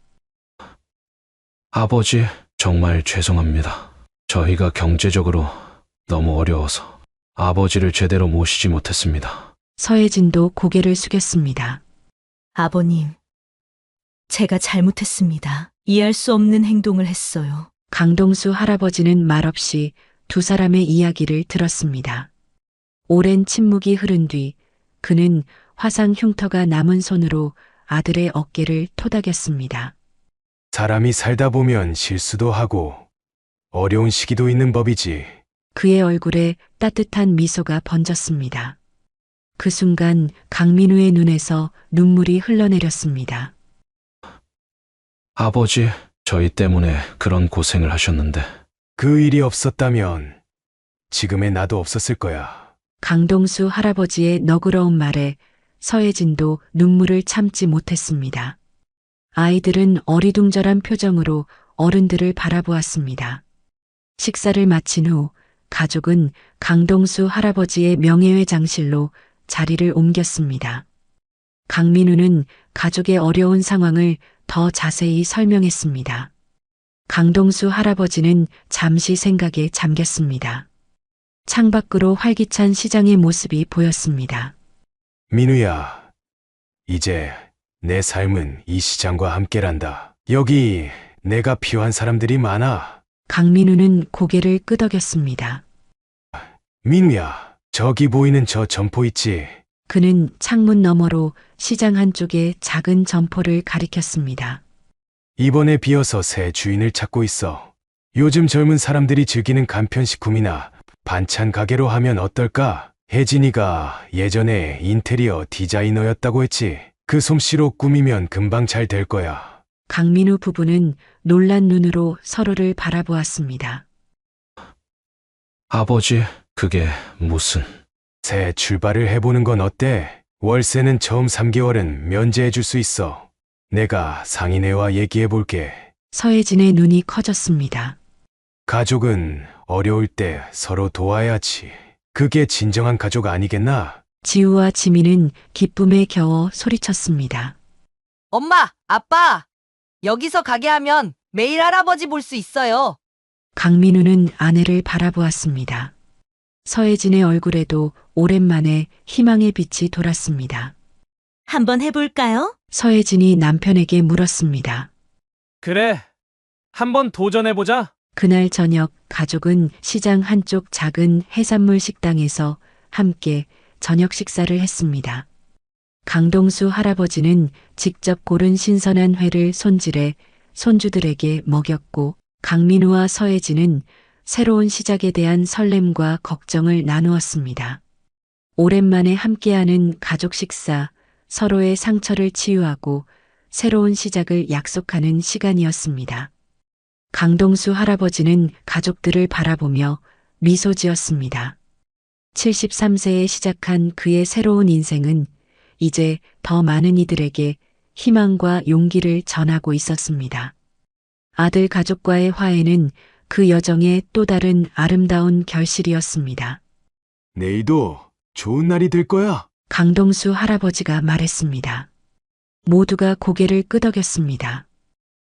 아버지, 정말 죄송합니다. 저희가 경제적으로 너무 어려워서 아버지를 제대로 모시지 못했습니다. 서혜진도 고개를 숙였습니다. 아버님, 제가 잘못했습니다. 이해할 수 없는 행동을 했어요. 강동수 할아버지는 말없이 두 사람의 이야기를 들었습니다. 오랜 침묵이 흐른 뒤 그는 화상 흉터가 남은 손으로 아들의 어깨를 토닥였습니다. 사람이 살다 보면 실수도 하고 어려운 시기도 있는 법이지. 그의 얼굴에 따뜻한 미소가 번졌습니다. 그 순간 강민우의 눈에서 눈물이 흘러내렸습니다. 아버지, 저희 때문에 그런 고생을 하셨는데. 그 일이 없었다면 지금의 나도 없었을 거야. 강동수 할아버지의 너그러운 말에 서혜진도 눈물을 참지 못했습니다. 아이들은 어리둥절한 표정으로 어른들을 바라보았습니다. 식사를 마친 후 가족은 강동수 할아버지의 명예회장실로 자리를 옮겼습니다. 강민우는 가족의 어려운 상황을 더 자세히 설명했습니다. 강동수 할아버지는 잠시 생각에 잠겼습니다. 창밖으로 활기찬 시장의 모습이 보였습니다. 민우야, 이제 내 삶은 이 시장과 함께란다. 여기 내가 필요한 사람들이 많아. 강민우는 고개를 끄덕였습니다. 민우야, 저기 보이는 저 점포 있지? 그는 창문 너머로 시장 한쪽에 작은 점포를 가리켰습니다. 이번에 비어서 새 주인을 찾고 있어. 요즘 젊은 사람들이 즐기는 간편식품이나 반찬 가게로 하면 어떨까? 혜진이가 예전에 인테리어 디자이너였다고 했지. 그 솜씨로 꾸미면 금방 잘 될 거야. 강민우 부부는 놀란 눈으로 서로를 바라보았습니다. 아버지, 그게 무슨... 새 출발을 해보는 건 어때? 월세는 처음 3개월은 면제해 줄 수 있어. 내가 상인회와 얘기해 볼게. 서혜진의 눈이 커졌습니다. 가족은 어려울 때 서로 도와야지. 그게 진정한 가족 아니겠나? 지우와 지민은 기쁨에 겨워 소리쳤습니다. 엄마, 아빠, 여기서 가게 하면 매일 할아버지 볼 수 있어요. 강민우는 아내를 바라보았습니다. 서혜진의 얼굴에도 오랜만에 희망의 빛이 돌았습니다. 한번 해볼까요? 서혜진이 남편에게 물었습니다. 그래. 한번 도전해보자. 그날 저녁 가족은 시장 한쪽 작은 해산물 식당에서 함께 저녁 식사를 했습니다. 강동수 할아버지는 직접 고른 신선한 회를 손질해 손주들에게 먹였고 강민우와 서혜진은 새로운 시작에 대한 설렘과 걱정을 나누었습니다. 오랜만에 함께하는 가족 식사, 서로의 상처를 치유하고 새로운 시작을 약속하는 시간이었습니다. 강동수 할아버지는 가족들을 바라보며 미소 지었습니다. 73세에 시작한 그의 새로운 인생은 이제 더 많은 이들에게 희망과 용기를 전하고 있었습니다. 아들 가족과의 화해는 그 여정의 또 다른 아름다운 결실이었습니다. 내일도 좋은 날이 될 거야. 강동수 할아버지가 말했습니다. 모두가 고개를 끄덕였습니다.